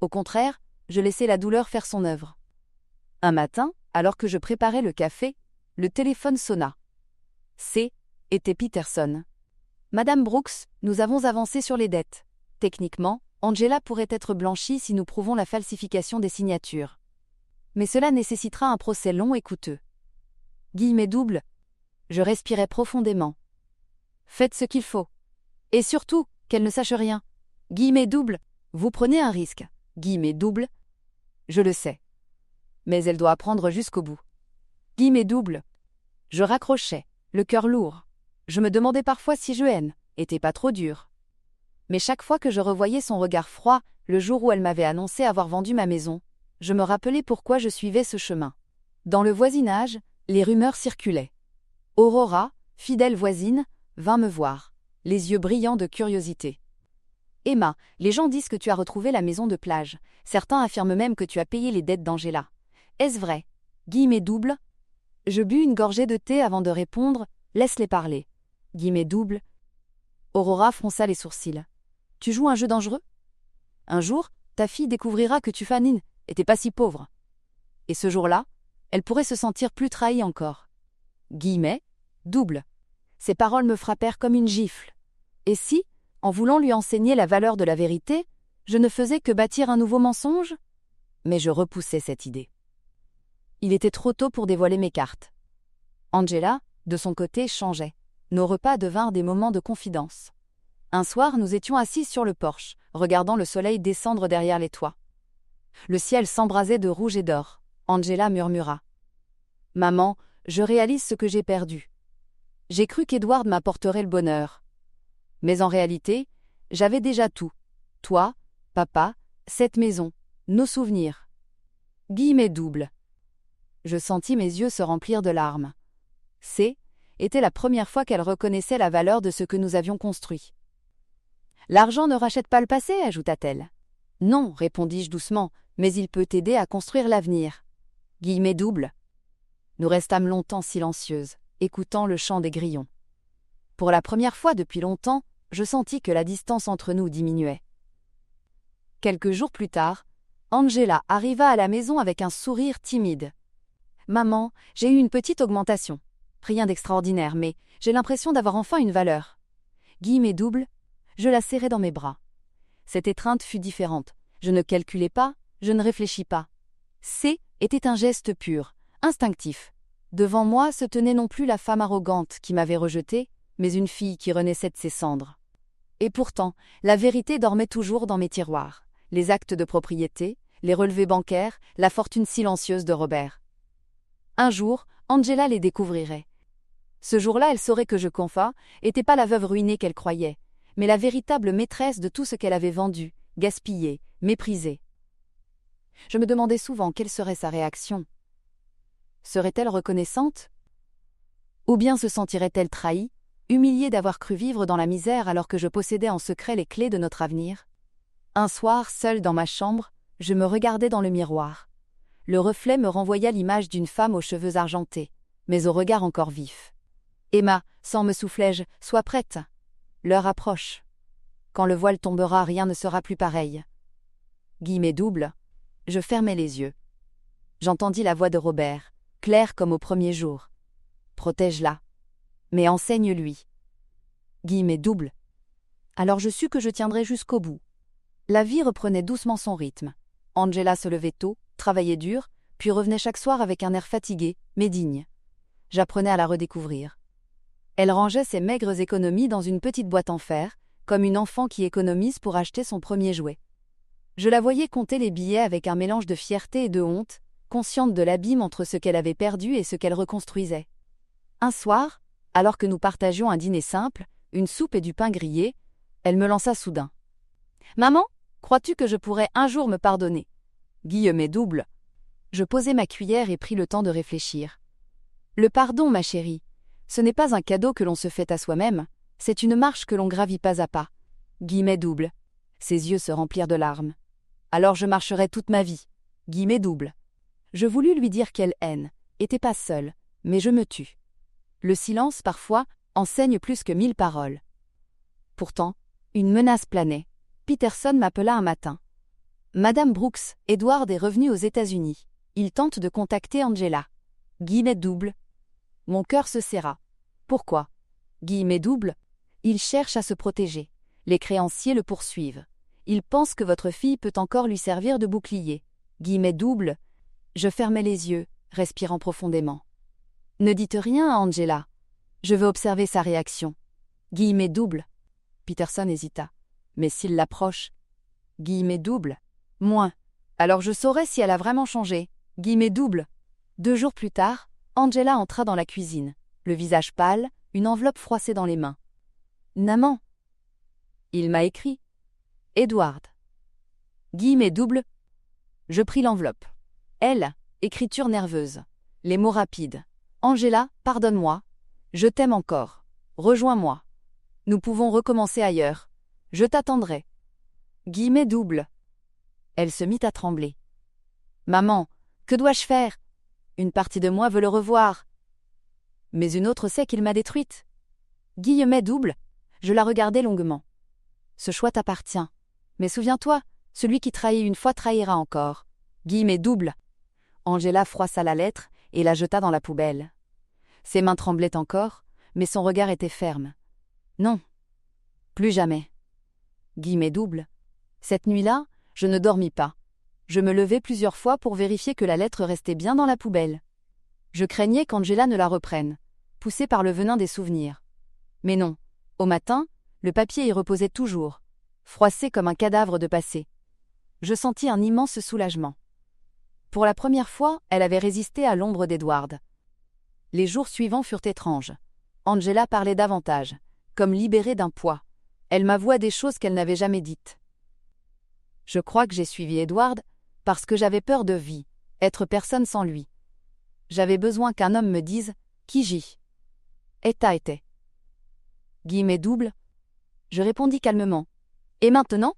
Au contraire, je laissais la douleur faire son œuvre. Un matin, alors que je préparais le café, le téléphone sonna. Était Peterson. « Madame Brooks, nous avons avancé sur les dettes. Techniquement, Angela pourrait être blanchie si nous prouvons la falsification des signatures. Mais cela nécessitera un procès long et coûteux. » Guillemets doubles. Je respirais profondément. « Faites ce qu'il faut. Et surtout, qu'elle ne sache rien. » Guillemets doubles. Vous prenez un risque. Guillemets doubles. Je le sais. Mais elle doit apprendre jusqu'au bout. Guillemets doubles. Je raccrochais, le cœur lourd. Je me demandais parfois si je était pas trop dur. Mais chaque fois que je revoyais son regard froid, le jour où elle m'avait annoncé avoir vendu ma maison, je me rappelais pourquoi je suivais ce chemin. Dans le voisinage, les rumeurs circulaient. Aurora, fidèle voisine, vint me voir, les yeux brillants de curiosité. « Emma, les gens disent que tu as retrouvé la maison de plage. Certains affirment même que tu as payé les dettes d'Angela. Est-ce vrai ?» Guillemets doubles. Je bus une gorgée de thé avant de répondre « Laisse-les parler. » Guillemets doubles. Aurora fronça les sourcils. « Tu joues un jeu dangereux ? Un jour, ta fille découvrira que tu n'étais pas si pauvre. Et ce jour-là, elle pourrait se sentir plus trahie encore. » Guillemets doubles. Ces paroles me frappèrent comme une gifle. Et si, en voulant lui enseigner la valeur de la vérité, je ne faisais que bâtir un nouveau mensonge ? Mais je repoussais cette idée. Il était trop tôt pour dévoiler mes cartes. Angela, de son côté, changeait. Nos repas devinrent des moments de confidence. Un soir, nous étions assis sur le porche, regardant le soleil descendre derrière les toits. Le ciel s'embrasait de rouge et d'or. Angela murmura. « Maman, je réalise ce que j'ai perdu. J'ai cru qu'Edward m'apporterait le bonheur. Mais en réalité, j'avais déjà tout. Toi, papa, cette maison, nos souvenirs. » Guillemets doubles. Je sentis mes yeux se remplir de larmes. Était la première fois qu'elle reconnaissait la valeur de ce que nous avions construit. « L'argent ne rachète pas le passé, ajouta-t-elle. « Non, répondis-je doucement, mais il peut t'aider à construire l'avenir. » Guillemets doubles. Nous restâmes longtemps silencieuses, écoutant le chant des grillons. Pour la première fois depuis longtemps, je sentis que la distance entre nous diminuait. Quelques jours plus tard, Angela arriva à la maison avec un sourire timide. « Maman, j'ai eu une petite augmentation. Rien d'extraordinaire, mais j'ai l'impression d'avoir enfin une valeur. » Guillemets doubles. Je la serrai dans mes bras. Cette étreinte fut différente. Je ne calculais pas, je ne réfléchis pas. Était un geste pur, instinctif. Devant moi se tenait non plus la femme arrogante qui m'avait rejetée, mais une fille qui renaissait de ses cendres. Et pourtant, la vérité dormait toujours dans mes tiroirs. Les actes de propriété, les relevés bancaires, la fortune silencieuse de Robert. Un jour, Angela les découvrirait. Ce jour-là, elle saurait que je n'étais pas la veuve ruinée qu'elle croyait, mais la véritable maîtresse de tout ce qu'elle avait vendu, gaspillé, méprisé. Je me demandais souvent quelle serait sa réaction. Serait-elle reconnaissante ? Ou bien se sentirait-elle trahie, humiliée d'avoir cru vivre dans la misère alors que je possédais en secret les clés de notre avenir ? Un soir, seule dans ma chambre, je me regardais dans le miroir. Le reflet me renvoya l'image d'une femme aux cheveux argentés, mais au regard encore vif. « Emma, sans me soufflai-je, sois prête. L'heure approche. Quand le voile tombera, rien ne sera plus pareil. » Guillemets doubles. Je fermai les yeux. J'entendis la voix de Robert, claire comme au premier jour. « Protège-la, mais enseigne-lui. » Guillemets doubles. Alors je sus que je tiendrais jusqu'au bout. La vie reprenait doucement son rythme. Angela se levait tôt, travaillait dur, puis revenait chaque soir avec un air fatigué, mais digne. J'apprenais à la redécouvrir. Elle rangeait ses maigres économies dans une petite boîte en fer, comme une enfant qui économise pour acheter son premier jouet. Je la voyais compter les billets avec un mélange de fierté et de honte, consciente de l'abîme entre ce qu'elle avait perdu et ce qu'elle reconstruisait. Un soir, alors que nous partagions un dîner simple, une soupe et du pain grillé, elle me lança soudain. « Maman, crois-tu que je pourrais un jour me pardonner ?» Guillemets double. Je posai ma cuillère et pris le temps de réfléchir. Le pardon, ma chérie, ce n'est pas un cadeau que l'on se fait à soi-même, c'est une marche que l'on gravit pas à pas. Guillemets double. Ses yeux se remplirent de larmes. Alors je marcherai toute ma vie. Guillemets double. Je voulus lui dire qu'elle était pas seule, mais je me tus. Le silence, parfois, enseigne plus que 1000 paroles. Pourtant, une menace planait. Peterson m'appela un matin. Madame Brooks, Edward est revenu aux États-Unis. Il tente de contacter Angela. Guillemets double. Mon cœur se serra. Pourquoi? Guillemets double. Il cherche à se protéger. Les créanciers le poursuivent. Il pense que votre fille peut encore lui servir de bouclier. Guillemets double. Je fermai les yeux, respirant profondément. Ne dites rien à Angela. Je veux observer sa réaction. Guillemets double. Peterson hésita. Mais s'il l'approche. Guillemets double. Moins. Alors je saurai si elle a vraiment changé. Guillemets double. 2 jours plus tard, Angela entra dans la cuisine, le visage pâle, une enveloppe froissée dans les mains. Maman. Il m'a écrit. Edward. Guillemets double. Je pris l'enveloppe. Elle, écriture nerveuse. Les mots rapides. Angela, pardonne-moi. Je t'aime encore. Rejoins-moi. Nous pouvons recommencer ailleurs. Je t'attendrai. Guillemets double. Elle se mit à trembler. Maman, que dois-je faire? Une partie de moi veut le revoir. Mais une autre sait qu'il m'a détruite. Guillemets double. Je la regardai longuement. Ce choix t'appartient. Mais souviens-toi, celui qui trahit une fois trahira encore. Guillemets double. Angela froissa la lettre et la jeta dans la poubelle. Ses mains tremblaient encore, mais son regard était ferme. Non. Plus jamais. Guillemets double. Cette nuit-là, je ne dormis pas. Je me levai plusieurs fois pour vérifier que la lettre restait bien dans la poubelle. Je craignais qu'Angela ne la reprenne, poussée par le venin des souvenirs. Mais non. Au matin, le papier y reposait toujours, froissé comme un cadavre de passé. Je sentis un immense soulagement. Pour la première fois, elle avait résisté à l'ombre d'Edward. Les jours suivants furent étranges. Angela parlait davantage, comme libérée d'un poids. Elle m'avoua des choses qu'elle n'avait jamais dites. Je crois que j'ai suivi Edward parce que j'avais peur de vie, être personne sans lui. J'avais besoin qu'un homme me dise qui j'y était. Guillemets double. Je répondis calmement. Et maintenant?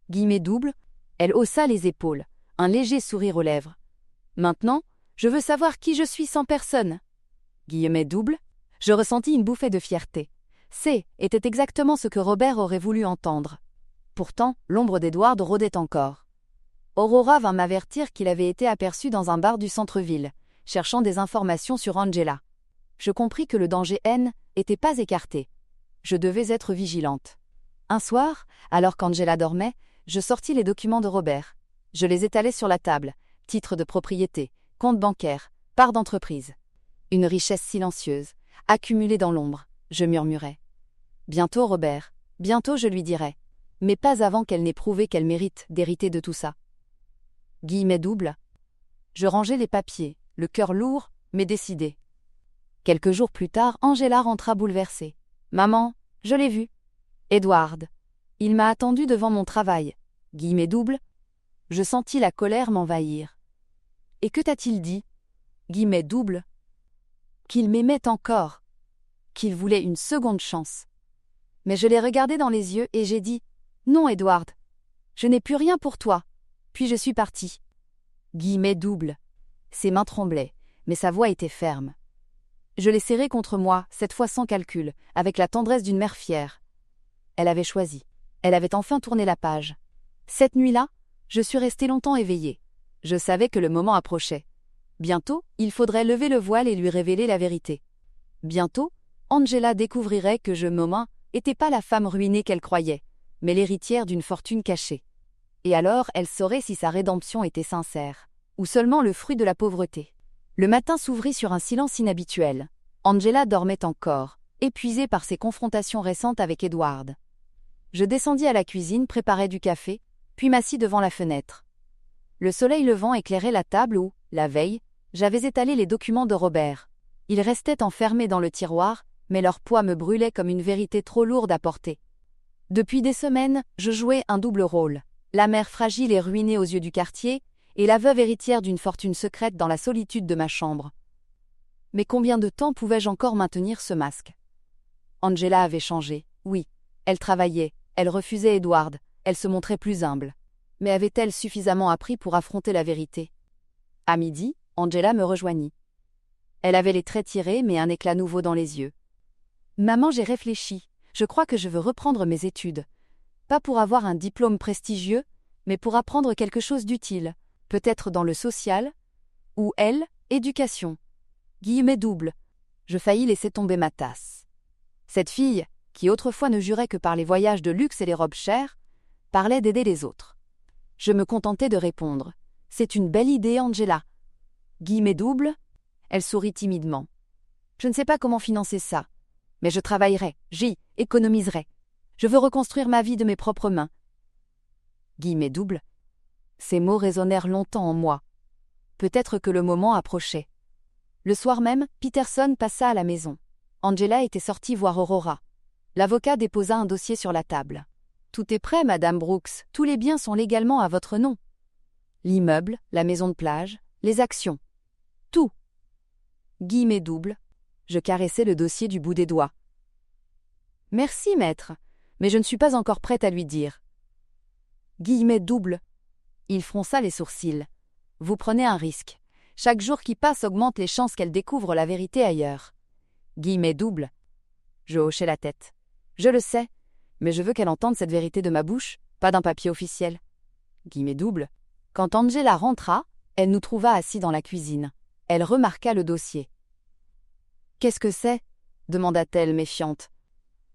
Guillemets double. Elle haussa les épaules, un léger sourire aux lèvres. Maintenant, je veux savoir qui je suis sans personne. Guillemets double. Je ressentis une bouffée de fierté. Était exactement ce que Robert aurait voulu entendre. Pourtant, l'ombre d'Edward rôdait encore. Aurora vint m'avertir qu'il avait été aperçu dans un bar du centre-ville, cherchant des informations sur Angela. Je compris que le danger n'était pas écarté. Je devais être vigilante. Un soir, alors qu'Angela dormait, je sortis les documents de Robert. Je les étalai sur la table, titres de propriété, compte bancaire, part d'entreprise. Une richesse silencieuse, accumulée dans l'ombre, je murmurai. Bientôt, Robert, bientôt je lui dirai. Mais pas avant qu'elle n'ait prouvé qu'elle mérite d'hériter de tout ça. Guillemets double. Je rangeai les papiers, le cœur lourd, mais décidé. Quelques jours plus tard, Angela rentra bouleversée. Maman, je l'ai vu. Edward. Il m'a attendu devant mon travail. Guillemets double. Je sentis la colère m'envahir. Et que t'a-t-il dit? Guillemets double. Qu'il m'aimait encore. Qu'il voulait une seconde chance. Mais je l'ai regardé dans les yeux et j'ai dit « Non, Edward. Je n'ai plus rien pour toi. » Puis je suis partie. Guillemets double. Ses mains tremblaient, mais sa voix était ferme. Je l'ai serrée contre moi, cette fois sans calcul, avec la tendresse d'une mère fière. Elle avait choisi. Elle avait enfin tourné la page. Cette nuit-là, je suis restée longtemps éveillée. Je savais que le moment approchait. Bientôt, il faudrait lever le voile et lui révéler la vérité. Bientôt, Angela découvrirait que je n'étais pas la femme ruinée qu'elle croyait, mais l'héritière d'une fortune cachée. et alors elle saurait si sa rédemption était sincère, ou seulement le fruit de la pauvreté. Le matin s'ouvrit sur un silence inhabituel. Angela dormait encore, épuisée par ses confrontations récentes avec Edward. Je descendis à la cuisine, préparai du café, puis m'assis devant la fenêtre. Le soleil levant éclairait la table où, la veille, j'avais étalé les documents de Robert. Ils restaient enfermés dans le tiroir, mais leur poids me brûlait comme une vérité trop lourde à porter. Depuis des semaines, je jouais un double rôle. La mère fragile et ruinée aux yeux du quartier, et la veuve héritière d'une fortune secrète dans la solitude de ma chambre. Mais combien de temps pouvais-je encore maintenir ce masque? Angela avait changé, oui. Elle travaillait, elle refusait Edward, elle se montrait plus humble. Mais avait-elle suffisamment appris pour affronter la vérité? À midi, Angela me rejoignit. Elle avait les traits tirés mais un éclat nouveau dans les yeux. « Maman, j'ai réfléchi. Je crois que je veux reprendre mes études. Pas pour avoir un diplôme prestigieux, mais pour apprendre quelque chose d'utile, peut-être dans le social, ou elle, éducation. » Guillemets doubles. Je faillis laisser tomber ma tasse. Cette fille, qui autrefois ne jurait que par les voyages de luxe et les robes chères, parlait d'aider les autres. Je me contentais de répondre. « C'est une belle idée, Angela. » Guillemets doubles. Elle sourit timidement. « Je ne sais pas comment financer ça, mais je travaillerai, j'y économiserai. Je veux reconstruire ma vie de mes propres mains. » Guillemets doubles. Ces mots résonnèrent longtemps en moi. Peut-être que le moment approchait. Le soir même, Peterson passa à la maison. Angela était sortie voir Aurora. L'avocat déposa un dossier sur la table. « Tout est prêt, Madame Brooks. Tous les biens sont légalement à votre nom. L'immeuble, la maison de plage, les actions. Tout. » Guillemets doubles. Je caressai le dossier du bout des doigts. « Merci, maître, mais je ne suis pas encore prête à lui dire. » Guillemets doubles. Il fronça les sourcils. « Vous prenez un risque. Chaque jour qui passe augmente les chances qu'elle découvre la vérité ailleurs. » Guillemets doubles. Je hochai la tête. « Je le sais, mais je veux qu'elle entende cette vérité de ma bouche, pas d'un papier officiel. » Guillemets doubles. Quand Angela rentra, elle nous trouva assis dans la cuisine. Elle remarqua le dossier. « Qu'est-ce que c'est » demanda-t-elle méfiante.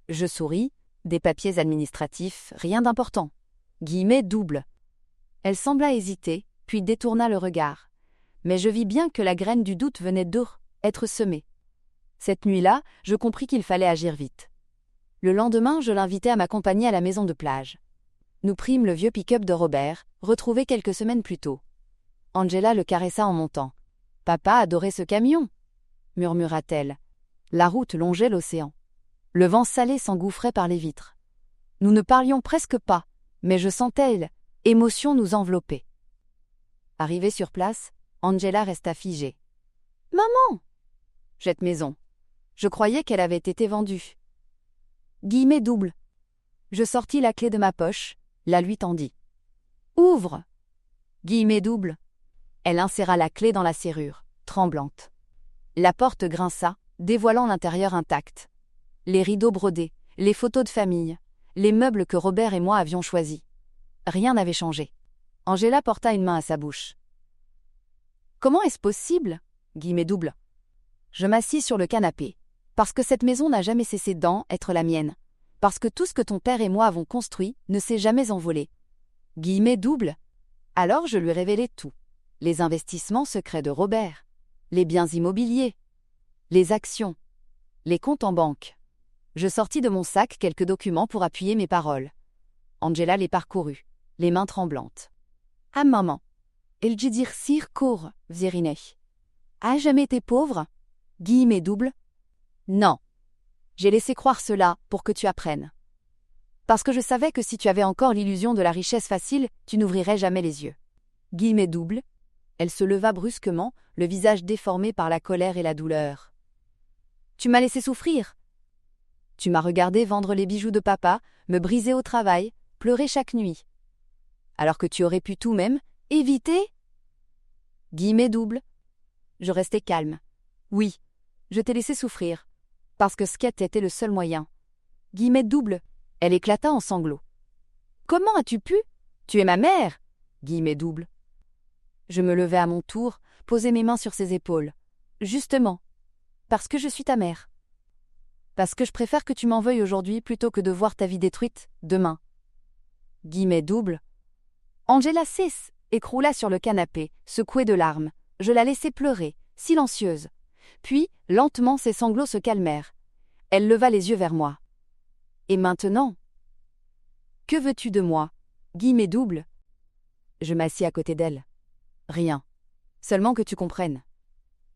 Je souris. Des papiers administratifs, rien d'important. Guillemets doubles. Elle sembla hésiter, puis détourna le regard. Mais je vis bien que la graine du doute venait d'être semée. Cette nuit-là, je compris qu'il fallait agir vite. Le lendemain, je l'invitai à m'accompagner à la maison de plage. Nous prîmes le vieux pick-up de Robert, retrouvé quelques semaines plus tôt. Angela le caressa en montant. « Papa adorait ce camion » murmura-t-elle. La route longeait l'océan. Le vent salé s'engouffrait par les vitres. Nous ne parlions presque pas, mais je sentais l'émotion nous envelopper. Arrivée sur place, Angela resta figée. « Maman !» Jette maison. Je croyais qu'elle avait été vendue. Guillemets doubles. Je sortis la clé de ma poche, la lui tendis. « Ouvre !» Guillemets doubles. Elle inséra la clé dans la serrure, tremblante. La porte grinça, dévoilant l'intérieur intact. Les rideaux brodés, les photos de famille, les meubles que Robert et moi avions choisis. Rien n'avait changé. Angela porta une main à sa bouche. « Comment est-ce possible ?» Guillemets doubles. Je m'assis sur le canapé. Parce que cette maison n'a jamais cessé d'être la mienne. Parce que tout ce que ton père et moi avons construit ne s'est jamais envolé. Guillemets doubles. Alors je lui révélai tout. Les investissements secrets de Robert. Les biens immobiliers. Les actions. Les comptes en banque. Je sortis de mon sac quelques documents pour appuyer mes paroles. Angela les parcourut, les mains tremblantes. « Ah maman, il dire sir court, Vierine. A jamais été pauvre ?» Guillemets doubles. Non. J'ai laissé croire cela pour que tu apprennes. Parce que je savais que si tu avais encore l'illusion de la richesse facile, tu n'ouvrirais jamais les yeux. Guillemets doubles. Elle se leva brusquement, le visage déformé par la colère et la douleur. Tu m'as laissé souffrir. Tu m'as regardé vendre les bijoux de papa, me briser au travail, pleurer chaque nuit. Alors que tu aurais pu tout même éviter. Guillemets doubles. Je restai calme. Oui, je t'ai laissé souffrir. Parce que Skate était le seul moyen. Guillemets doubles. Elle éclata en sanglots. Comment as-tu pu? Tu es ma mère. Guillemets doubles. Je me levai à mon tour, posai mes mains sur ses épaules. Justement. Parce que je suis ta mère. Parce que je préfère que tu m'en veuilles aujourd'hui plutôt que de voir ta vie détruite demain. Guillemets doubles. Angela écroula sur le canapé, secouée de larmes. Je la laissai pleurer, silencieuse. Puis, lentement, ses sanglots se calmèrent. Elle leva les yeux vers moi. Et maintenant? Que veux-tu de moi? Guillemets doubles. Je m'assis à côté d'elle. Rien. Seulement que tu comprennes.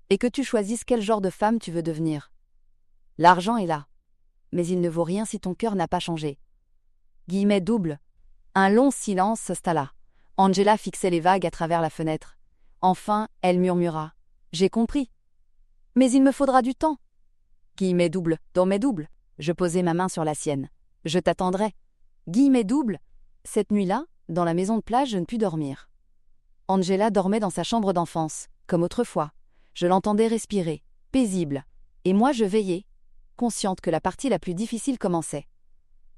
Et que tu choisisses quel genre de femme tu veux devenir. L'argent est là. Mais il ne vaut rien si ton cœur n'a pas changé. Guillemets doubles. Un long silence s'installa. Angela fixait les vagues à travers la fenêtre. Enfin, elle murmura. J'ai compris. Mais il me faudra du temps. Guillemets doubles, dans mes doubles. Je posai ma main sur la sienne. Je t'attendrai. Guillemets doubles. Cette nuit-là, dans la maison de plage, je ne pus dormir. Angela dormait dans sa chambre d'enfance, comme autrefois. Je l'entendais respirer, paisible. Et moi je veillais, consciente que la partie la plus difficile commençait.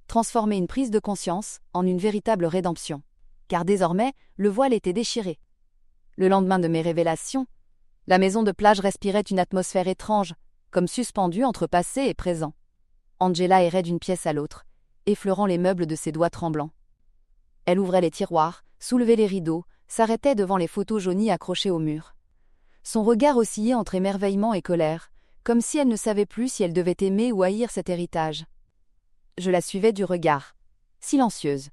Transformer une prise de conscience en une véritable rédemption. Car désormais, le voile était déchiré. Le lendemain de mes révélations, la maison de plage respirait une atmosphère étrange, comme suspendue entre passé et présent. Angela errait d'une pièce à l'autre, effleurant les meubles de ses doigts tremblants. Elle ouvrait les tiroirs, soulevait les rideaux, s'arrêtait devant les photos jaunies accrochées au mur. Son regard oscillait entre émerveillement et colère, comme si elle ne savait plus si elle devait aimer ou haïr cet héritage. Je la suivais du regard, silencieuse.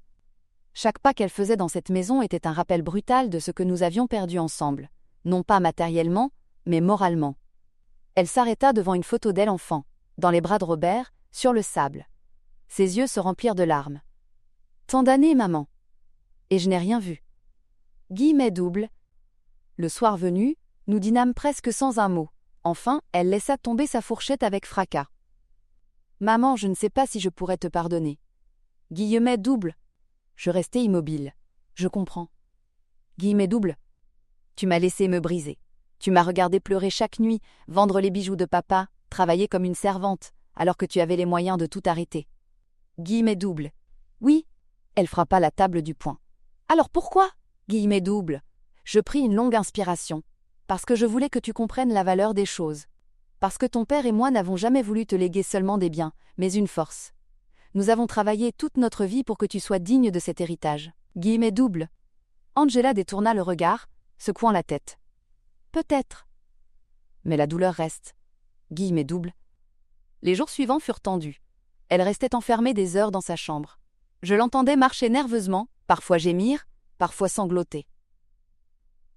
Chaque pas qu'elle faisait dans cette maison était un rappel brutal de ce que nous avions perdu ensemble, non pas matériellement, mais moralement. Elle s'arrêta devant une photo d'elle enfant, dans les bras de Robert, sur le sable. Ses yeux se remplirent de larmes. Tant d'années, maman. Et je n'ai rien vu. Guillemets doubles. Le soir venu, nous dînâmes presque sans un mot. Enfin, elle laissa tomber sa fourchette avec fracas. Maman, je ne sais pas si je pourrais te pardonner. Guillemets doubles. Je restai immobile. Je comprends. Guillemets doubles. Tu m'as laissé me briser. Tu m'as regardé pleurer chaque nuit, vendre les bijoux de papa, travailler comme une servante, alors que tu avais les moyens de tout arrêter. Guillemets doubles. Oui. Elle frappa la table du poing. Alors pourquoi? Guillemets doubles. Je pris une longue inspiration. Parce que je voulais que tu comprennes la valeur des choses. Parce que ton père et moi n'avons jamais voulu te léguer seulement des biens, mais une force. Nous avons travaillé toute notre vie pour que tu sois digne de cet héritage. Guillemets doubles. Angela détourna le regard, secouant la tête. Peut-être. Mais la douleur reste. Guillemets doubles. Les jours suivants furent tendus. Elle restait enfermée des heures dans sa chambre. Je l'entendais marcher nerveusement, parfois gémir, parfois sangloter.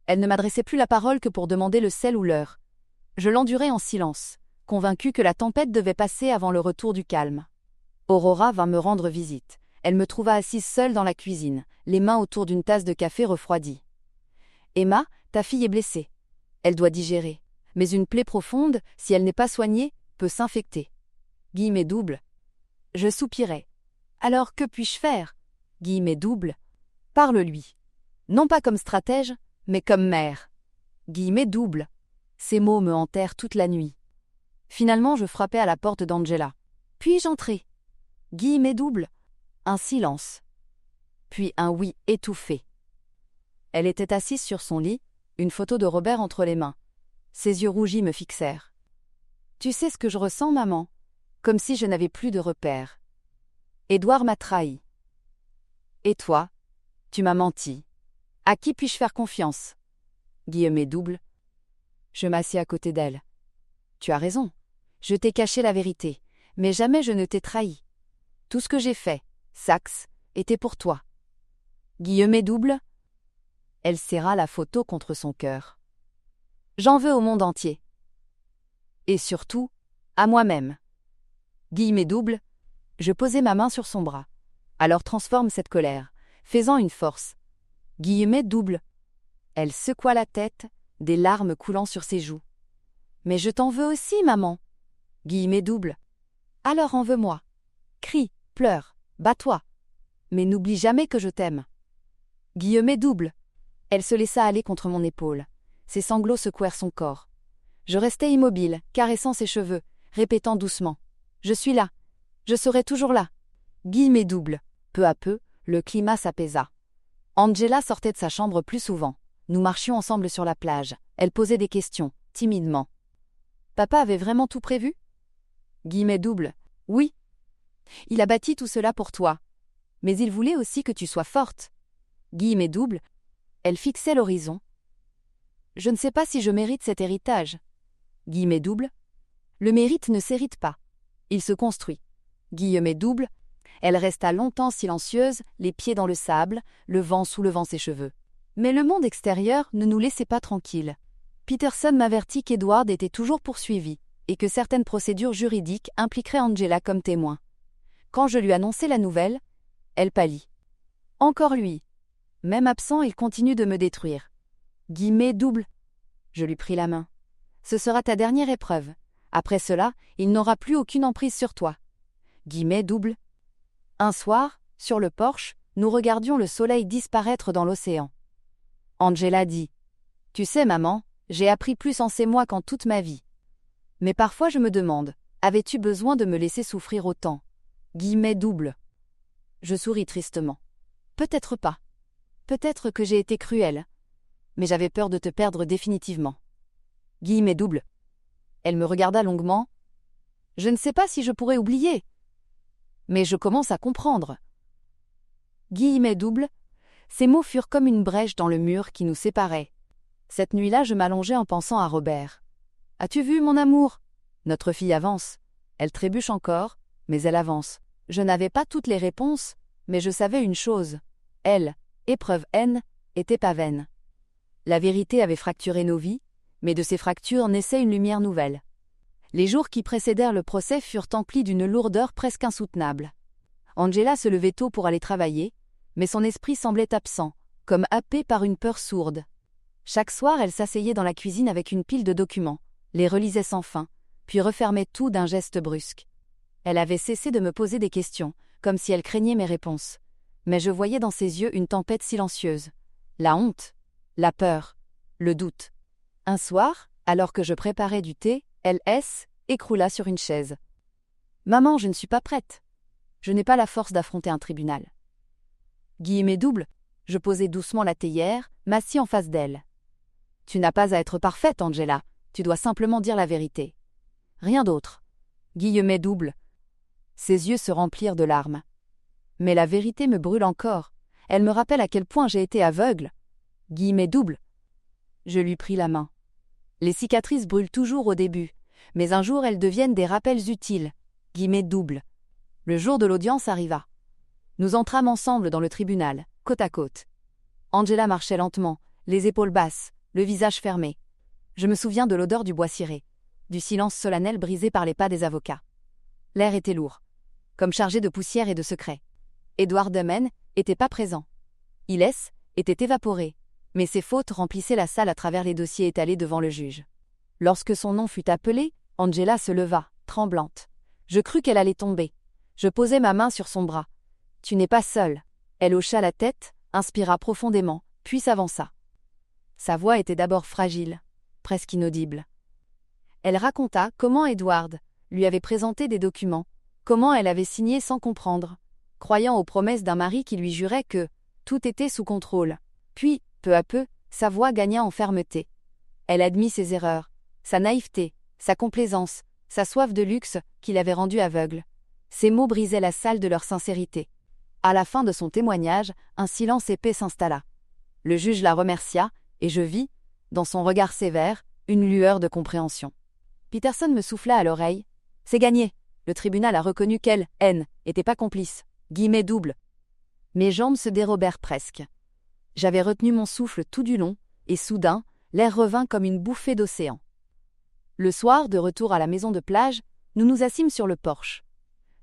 Elle ne m'adressait plus la parole que pour demander le sel ou l'heure. Je l'endurais en silence, convaincue que la tempête devait passer avant le retour du calme. Aurora vint me rendre visite. Elle me trouva assise seule dans la cuisine, les mains autour d'une tasse de café refroidie. « Emma, ta fille est blessée. Elle doit digérer. Mais une plaie profonde, si elle n'est pas soignée, peut s'infecter. » Guillemets doubles. Je soupirais. « Alors que puis-je faire ?» Guillemets doubles. « Parle-lui. Non pas comme stratège, mais comme mère. » Guillemets doubles. Ces mots me hantèrent toute la nuit. Finalement, je frappai à la porte d'Angela. « Puis-je entrer ?» Guillemets doubles. Un silence. Puis un oui étouffé. Elle était assise sur son lit, une photo de Robert entre les mains. Ses yeux rougis me fixèrent. « Tu sais ce que je ressens, maman ? Comme si je n'avais plus de repères. Édouard m'a trahi. Et toi ? Tu m'as menti. À qui puis-je faire confiance ? » Guillemets doubles. Je m'assis à côté d'elle. « Tu as raison. Je t'ai caché la vérité, mais jamais je ne t'ai trahi. Tout ce que j'ai fait, Saxe, était pour toi. » Guillemets doubles. Elle serra la photo contre son cœur. « J'en veux au monde entier. Et surtout, à moi-même. » Guillemets doubles. Je posai ma main sur son bras. Alors transforme cette colère, faisant une force. Guillemets doubles. Elle secoua la tête, des larmes coulant sur ses joues. « Mais je t'en veux aussi, maman. » Guillemets doubles. Alors en veux-moi. Crie, pleure, bats-toi. Mais n'oublie jamais que je t'aime. Guillemets doubles. Elle se laissa aller contre mon épaule. Ses sanglots secouèrent son corps. Je restai immobile, caressant ses cheveux, répétant doucement. Je suis là. Je serai toujours là. Guillemets doubles. Peu à peu, le climat s'apaisa. Angela sortait de sa chambre plus souvent. Nous marchions ensemble sur la plage. Elle posait des questions, timidement. Papa avait vraiment tout prévu ? Guillemets doubles. Oui. Il a bâti tout cela pour toi. Mais il voulait aussi que tu sois forte. Guillemets doubles. Elle fixait l'horizon. Je ne sais pas si je mérite cet héritage. Guillemets doubles. Le mérite ne s'hérite pas. Il se construit. Guillemets doubles. Elle resta longtemps silencieuse, les pieds dans le sable, le vent soulevant ses cheveux. Mais le monde extérieur ne nous laissait pas tranquilles. Peterson m'avertit qu'Edward était toujours poursuivi, et que certaines procédures juridiques impliqueraient Angela comme témoin. Quand je lui annonçai la nouvelle, elle pâlit. Encore lui. Même absent, il continue de me détruire. Guillemets doubles. Je lui pris la main. Ce sera ta dernière épreuve. Après cela, il n'aura plus aucune emprise sur toi. Guillemets doubles. Un soir, sur le porche, nous regardions le soleil disparaître dans l'océan. Angela dit « Tu sais, maman, j'ai appris plus en ces mois qu'en toute ma vie. Mais parfois je me demande, avais-tu besoin de me laisser souffrir autant ?» Guillemets doubles. Je souris tristement. Peut-être pas. Peut-être que j'ai été cruelle. Mais j'avais peur de te perdre définitivement. Guillemets doubles. Elle me regarda longuement. Je ne sais pas si je pourrais oublier. Mais je commence à comprendre. Guillemets doubles. Ces mots furent comme une brèche dans le mur qui nous séparait. Cette nuit-là, je m'allongeais en pensant à Robert. « As-tu vu, mon amour ? Notre fille avance. Elle trébuche encore, mais elle avance. Je n'avais pas toutes les réponses, mais je savais une chose. Elle, épreuve N, était pas vaine. La vérité avait fracturé nos vies, mais de ces fractures naissait une lumière nouvelle. Les jours qui précédèrent le procès furent emplis d'une lourdeur presque insoutenable. Angela se levait tôt pour aller travailler, mais son esprit semblait absent, comme happé par une peur sourde. Chaque soir, elle s'asseyait dans la cuisine avec une pile de documents, les relisait sans fin, puis refermait tout d'un geste brusque. Elle avait cessé de me poser des questions, comme si elle craignait mes réponses. Mais je voyais dans ses yeux une tempête silencieuse. La honte, la peur, le doute. Un soir, alors que je préparais du thé, elle écroula sur une chaise. « Maman, je ne suis pas prête. Je n'ai pas la force d'affronter un tribunal. » Guillemets doubles, je posai doucement la théière, m'assis en face d'elle. « Tu n'as pas à être parfaite, Angela. Tu dois simplement dire la vérité. Rien d'autre. » Guillemets doubles. Ses yeux se remplirent de larmes. Mais la vérité me brûle encore. Elle me rappelle à quel point j'ai été aveugle. Guillemets doubles. Je lui pris la main. Les cicatrices brûlent toujours au début, mais un jour elles deviennent des rappels utiles. Guillemets doubles. Le jour de l'audience arriva. Nous entrâmes ensemble dans le tribunal, côte à côte. Angela marchait lentement, les épaules basses, le visage fermé. Je me souviens de l'odeur du bois ciré, du silence solennel brisé par les pas des avocats. L'air était lourd, comme chargé de poussière et de secrets. Edward Demen n'était pas présent. Ilès était évaporé, mais ses fautes remplissaient la salle à travers les dossiers étalés devant le juge. Lorsque son nom fut appelé, Angela se leva, tremblante. Je crus qu'elle allait tomber. Je posai ma main sur son bras. « Tu n'es pas seule. » Elle hocha la tête, inspira profondément, puis s'avança. Sa voix était d'abord fragile, presque inaudible. Elle raconta comment Edward lui avait présenté des documents, comment elle avait signé sans comprendre, croyant aux promesses d'un mari qui lui jurait que tout était sous contrôle. Puis, peu à peu, sa voix gagna en fermeté. Elle admit ses erreurs, sa naïveté, sa complaisance, sa soif de luxe qui l'avait rendue aveugle. Ces mots brisaient la salle de leur sincérité. À la fin de son témoignage, un silence épais s'installa. Le juge la remercia, et je vis, dans son regard sévère, une lueur de compréhension. Peterson me souffla à l'oreille. « C'est gagné. Le tribunal a reconnu qu'elle, n'était pas complice. » Guillemets doubles. Mes jambes se dérobèrent presque. J'avais retenu mon souffle tout du long, et soudain, l'air revint comme une bouffée d'océan. Le soir, de retour à la maison de plage, nous nous assîmes sur le porche.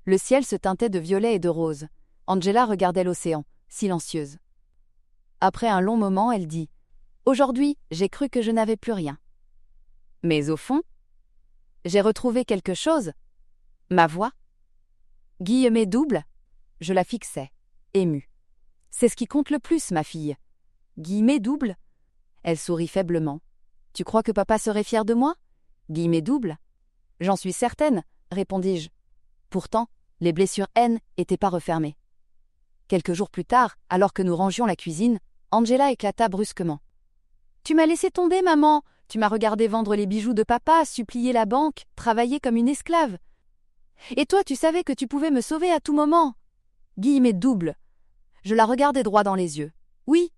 Le ciel se teintait de violet et de rose. Angela regardait l'océan, silencieuse. Après un long moment, elle dit « Aujourd'hui, j'ai cru que je n'avais plus rien. Mais au fond, j'ai retrouvé quelque chose. Ma voix. » Guillemets doubles. Je la fixais, émue. « C'est ce qui compte le plus, ma fille. » Guillemets doubles. Elle sourit faiblement. « Tu crois que papa serait fier de moi ?» Guillemets doubles. « J'en suis certaine, » répondis-je. Pourtant, les blessures n'étaient pas refermées. Quelques jours plus tard, alors que nous rangions la cuisine, Angela éclata brusquement. « Tu m'as laissé tomber, maman. Tu m'as regardé vendre les bijoux de papa, supplier la banque, travailler comme une esclave. Et toi, tu savais que tu pouvais me sauver à tout moment. » Guillemets doubles. Je la regardai droit dans les yeux. « Oui,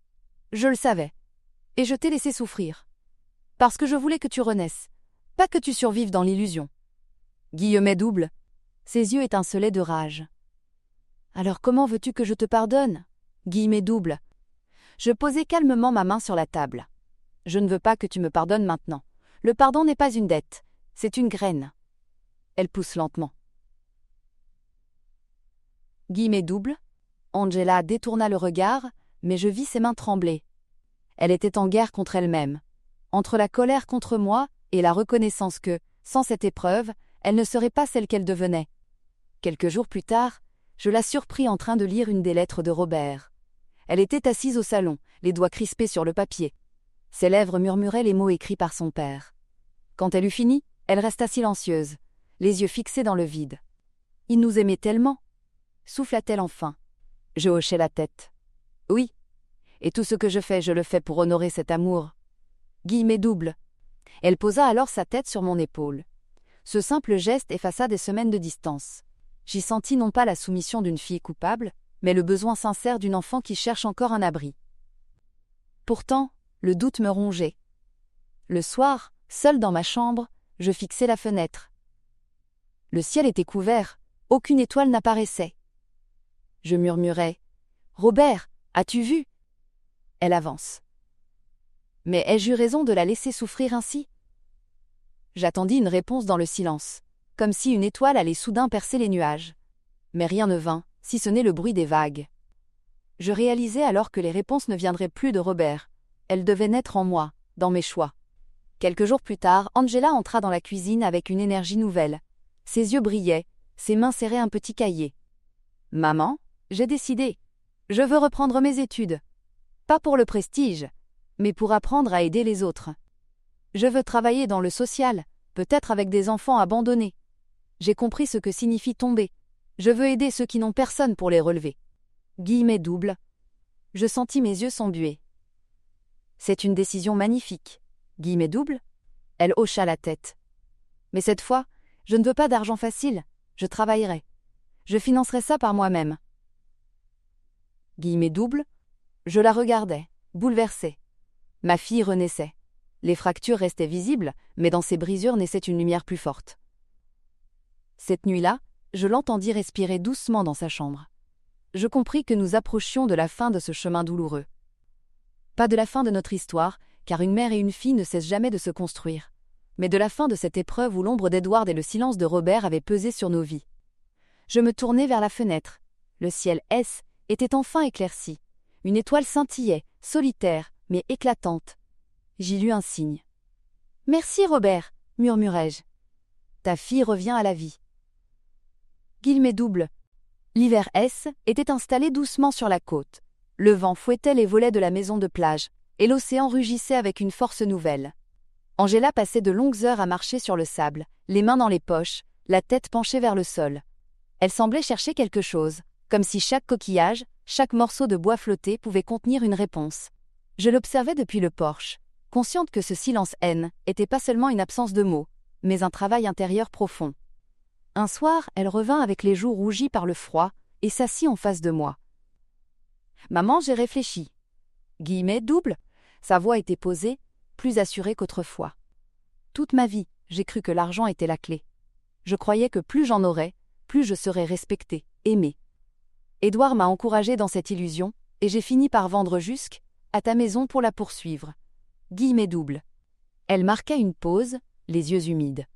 Je le savais. Et je t'ai laissé souffrir. Parce que je voulais que tu renaisses, pas que tu survives dans l'illusion. » Guillemet double. Ses yeux étincelaient de rage. « Alors comment veux-tu que je te pardonne ?» Guillemet double. Je posai calmement ma main sur la table. « Je ne veux pas que tu me pardonnes maintenant. Le pardon n'est pas une dette, c'est une graine. » Elle pousse lentement. Guillemet double. Angela détourna le regard, mais je vis ses mains trembler. Elle était en guerre contre elle-même, entre la colère contre moi et la reconnaissance que, sans cette épreuve, elle ne serait pas celle qu'elle devenait. Quelques jours plus tard, je la surpris en train de lire une des lettres de Robert. Elle était assise au salon, les doigts crispés sur le papier. Ses lèvres murmuraient les mots écrits par son père. Quand elle eut fini, elle resta silencieuse, les yeux fixés dans le vide. « Il nous aimait tellement !» souffla-t-elle enfin. Je hochai la tête. « Oui, et tout ce que je fais, je le fais pour honorer cet amour. » Guillemet double. Elle posa alors sa tête sur mon épaule. Ce simple geste effaça des semaines de distance. J'y sentis non pas la soumission d'une fille coupable, mais le besoin sincère d'une enfant qui cherche encore un abri. Pourtant, le doute me rongeait. Le soir, seule dans ma chambre, je fixais la fenêtre. Le ciel était couvert, aucune étoile n'apparaissait. Je murmurais « Robert, as-tu vu ?» Elle avance. Mais ai-je eu raison de la laisser souffrir ainsi ? J'attendis une réponse dans le silence, comme si une étoile allait soudain percer les nuages. Mais rien ne vint, si ce n'est le bruit des vagues. Je réalisais alors que les réponses ne viendraient plus de Robert. Elles devaient naître en moi, dans mes choix. Quelques jours plus tard, Angela entra dans la cuisine avec une énergie nouvelle. Ses yeux brillaient, ses mains serraient un petit cahier. « Maman, j'ai décidé. Je veux reprendre mes études. Pas pour le prestige, mais pour apprendre à aider les autres. Je veux travailler dans le social, peut-être avec des enfants abandonnés. J'ai compris ce que signifie tomber. Je veux aider ceux qui n'ont personne pour les relever. » Guillemet double. Je sentis mes yeux s'embuer. « C'est une décision magnifique. » Guillemet double. Elle hocha la tête. « Mais cette fois, je ne veux pas d'argent facile. Je travaillerai. Je financerai ça par moi-même. » Guillemet double. Je la regardais, bouleversée. Ma fille renaissait. Les fractures restaient visibles, mais dans ces brisures naissait une lumière plus forte. Cette nuit-là, je l'entendis respirer doucement dans sa chambre. Je compris que nous approchions de la fin de ce chemin douloureux. Pas de la fin de notre histoire, car une mère et une fille ne cessent jamais de se construire, mais de la fin de cette épreuve où l'ombre d'Edward et le silence de Robert avaient pesé sur nos vies. Je me tournai vers la fenêtre. Le ciel était enfin éclairci. Une étoile scintillait, solitaire, mais éclatante. J'y lus un signe. « Merci, Robert, murmurai-je. Ta fille revient à la vie. » Guillemet double. L'hiver était installé doucement sur la côte. Le vent fouettait les volets de la maison de plage, et l'océan rugissait avec une force nouvelle. Angela passait de longues heures à marcher sur le sable, les mains dans les poches, la tête penchée vers le sol. Elle semblait chercher quelque chose, comme si chaque coquillage, chaque morceau de bois flotté pouvait contenir une réponse. Je l'observais depuis le porche, consciente que ce silence était pas seulement une absence de mots, mais un travail intérieur profond. Un soir, elle revint avec les joues rougies par le froid et s'assit en face de moi. « Maman, j'ai réfléchi. » Guillemet double. Sa voix était posée, plus assurée qu'autrefois. Toute ma vie, j'ai cru que l'argent était la clé. Je croyais que plus j'en aurais, plus je serais respectée, aimée. Édouard m'a encouragée dans cette illusion, et j'ai fini par vendre à ta maison pour la poursuivre. Guillemet double. Elle marquait une pause, les yeux humides.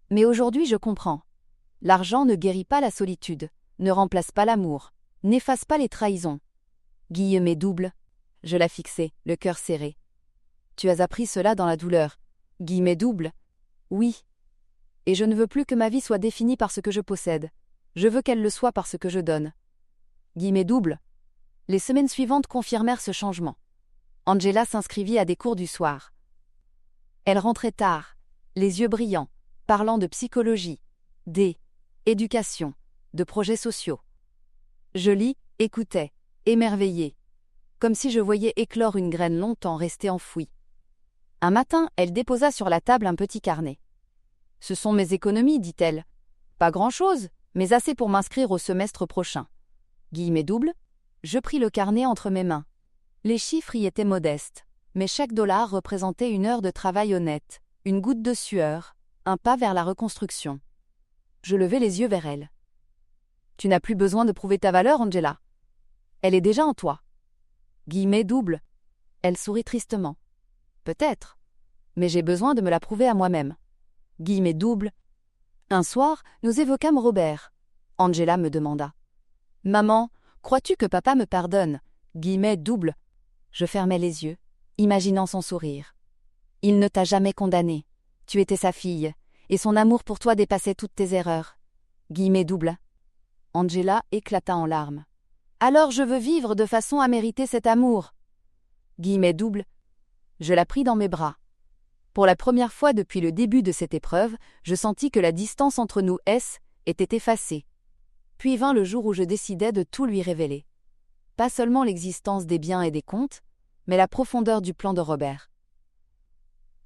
Mais aujourd'hui je comprends. L'argent ne guérit pas la solitude, ne remplace pas l'amour, n'efface pas les trahisons. Guillemet double. Je la fixai, le cœur serré. Tu as appris cela dans la douleur. Guillemet double. Oui. Et je ne veux plus que ma vie soit définie par ce que je possède. Je veux qu'elle le soit par ce que je donne. Guillemet double. Les semaines suivantes confirmèrent ce changement. Angela s'inscrivit à des cours du soir. Elle rentrait tard, les yeux brillants, parlant de psychologie, d'éducation, de projets sociaux. Je écoutais, émerveillée, comme si je voyais éclore une graine longtemps restée enfouie. Un matin, elle déposa sur la table un petit carnet. « Ce sont mes économies, dit-elle. Pas grand-chose, mais assez pour m'inscrire au semestre prochain. » Guillemet double. Je pris le carnet entre mes mains. Les chiffres y étaient modestes, mais chaque dollar représentait une heure de travail honnête, une goutte de sueur, un pas vers la reconstruction. Je levai les yeux vers elle. « Tu n'as plus besoin de prouver ta valeur, Angela. Elle est déjà en toi. » Guillemets double. Elle sourit tristement. « Peut-être, mais j'ai besoin de me la prouver à moi-même. » Guillemets double. Un soir, nous évoquâmes Robert. Angela me demanda. « Maman, crois-tu que papa me pardonne ?» Guillemets double. Je fermai les yeux, imaginant son sourire. « Il ne t'a jamais condamné. Tu étais sa fille, et son amour pour toi dépassait toutes tes erreurs. » Guillemets double. Angela éclata en larmes. « Alors je veux vivre de façon à mériter cet amour. » Guillemets double. Je la pris dans mes bras. Pour la première fois depuis le début de cette épreuve, je sentis que la distance entre nous était effacée. Puis vint le jour où je décidai de tout lui révéler. Pas seulement l'existence des biens et des comptes, mais la profondeur du plan de Robert.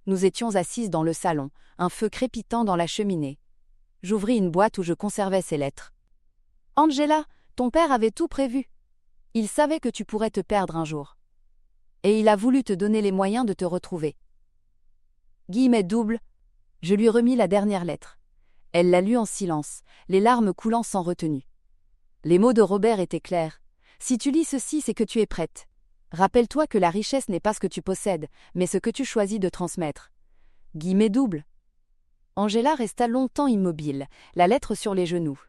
Nous étions assises dans le salon, un feu crépitant dans la cheminée. J'ouvris une boîte où je conservais ses lettres. « Angela, ton père avait tout prévu. Il savait que tu pourrais te perdre un jour. Et il a voulu te donner les moyens de te retrouver. » Guillemets double. Je lui remis la dernière lettre. Elle la lut en silence, les larmes coulant sans retenue. Les mots de Robert étaient clairs. « Si tu lis ceci, c'est que tu es prête. Rappelle-toi que la richesse n'est pas ce que tu possèdes, mais ce que tu choisis de transmettre. » Guillemets double. Angela resta longtemps immobile, la lettre sur les genoux.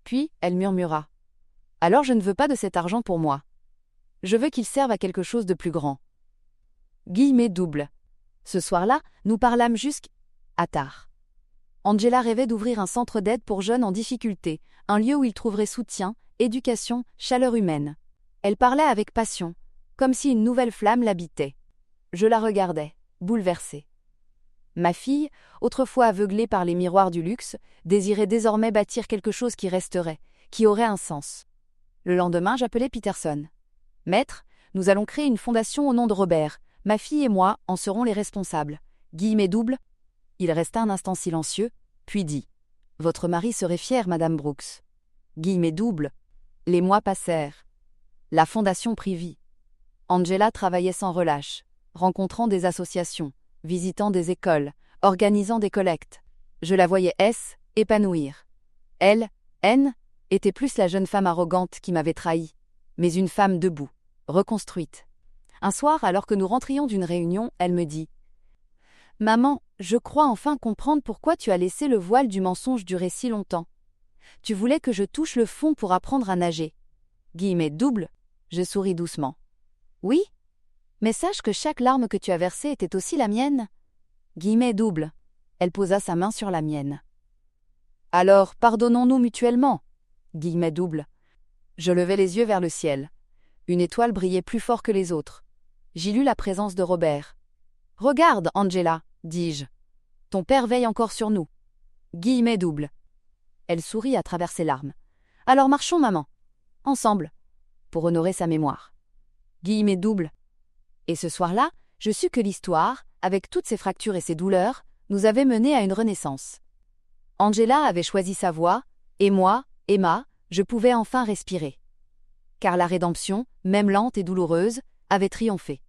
Puis, elle murmura. « Alors je ne veux pas de cet argent pour moi. Je veux qu'il serve à quelque chose de plus grand. » Guillemets double. Ce soir-là, nous parlâmes jusqu'à tard. Angela rêvait d'ouvrir un centre d'aide pour jeunes en difficulté, un lieu où ils trouveraient soutien, éducation, chaleur humaine. Elle parlait avec passion, comme si une nouvelle flamme l'habitait. Je la regardais, bouleversée. Ma fille, autrefois aveuglée par les miroirs du luxe, désirait désormais bâtir quelque chose qui resterait, qui aurait un sens. Le lendemain, j'appelai Peterson. « Maître, nous allons créer une fondation au nom de Robert. Ma fille et moi en serons les responsables. » Guillemets double. Il resta un instant silencieux, puis dit « Votre mari serait fier, Madame Brooks. » Guillemets double. Les mois passèrent. La fondation prit vie. Angela travaillait sans relâche, rencontrant des associations, visitant des écoles, organisant des collectes. Je la voyais épanouir. Elle, était plus la jeune femme arrogante qui m'avait trahi, mais une femme debout, reconstruite. Un soir, alors que nous rentrions d'une réunion, elle me dit « Maman, je crois enfin comprendre pourquoi tu as laissé le voile du mensonge durer si longtemps. Tu voulais que je touche le fond pour apprendre à nager. » Guillemets double. Je souris doucement. « Oui, mais sache que chaque larme que tu as versée était aussi la mienne. » Guillemets double. Elle posa sa main sur la mienne. « Alors, pardonnons-nous mutuellement. » Guillemets double. Je levai les yeux vers le ciel. Une étoile brillait plus fort que les autres. J'y lus la présence de Robert. « Regarde, Angela, dis-je. Ton père veille encore sur nous. » Guillemets double. Elle sourit à travers ses larmes. « Alors marchons, maman. Ensemble. Pour honorer sa mémoire. » Guillemets double. Et ce soir-là, je sus que l'histoire, avec toutes ses fractures et ses douleurs, nous avait mené à une renaissance. Angela avait choisi sa voie, et moi, Emma, je pouvais enfin respirer. Car la rédemption, même lente et douloureuse, avait triomphé.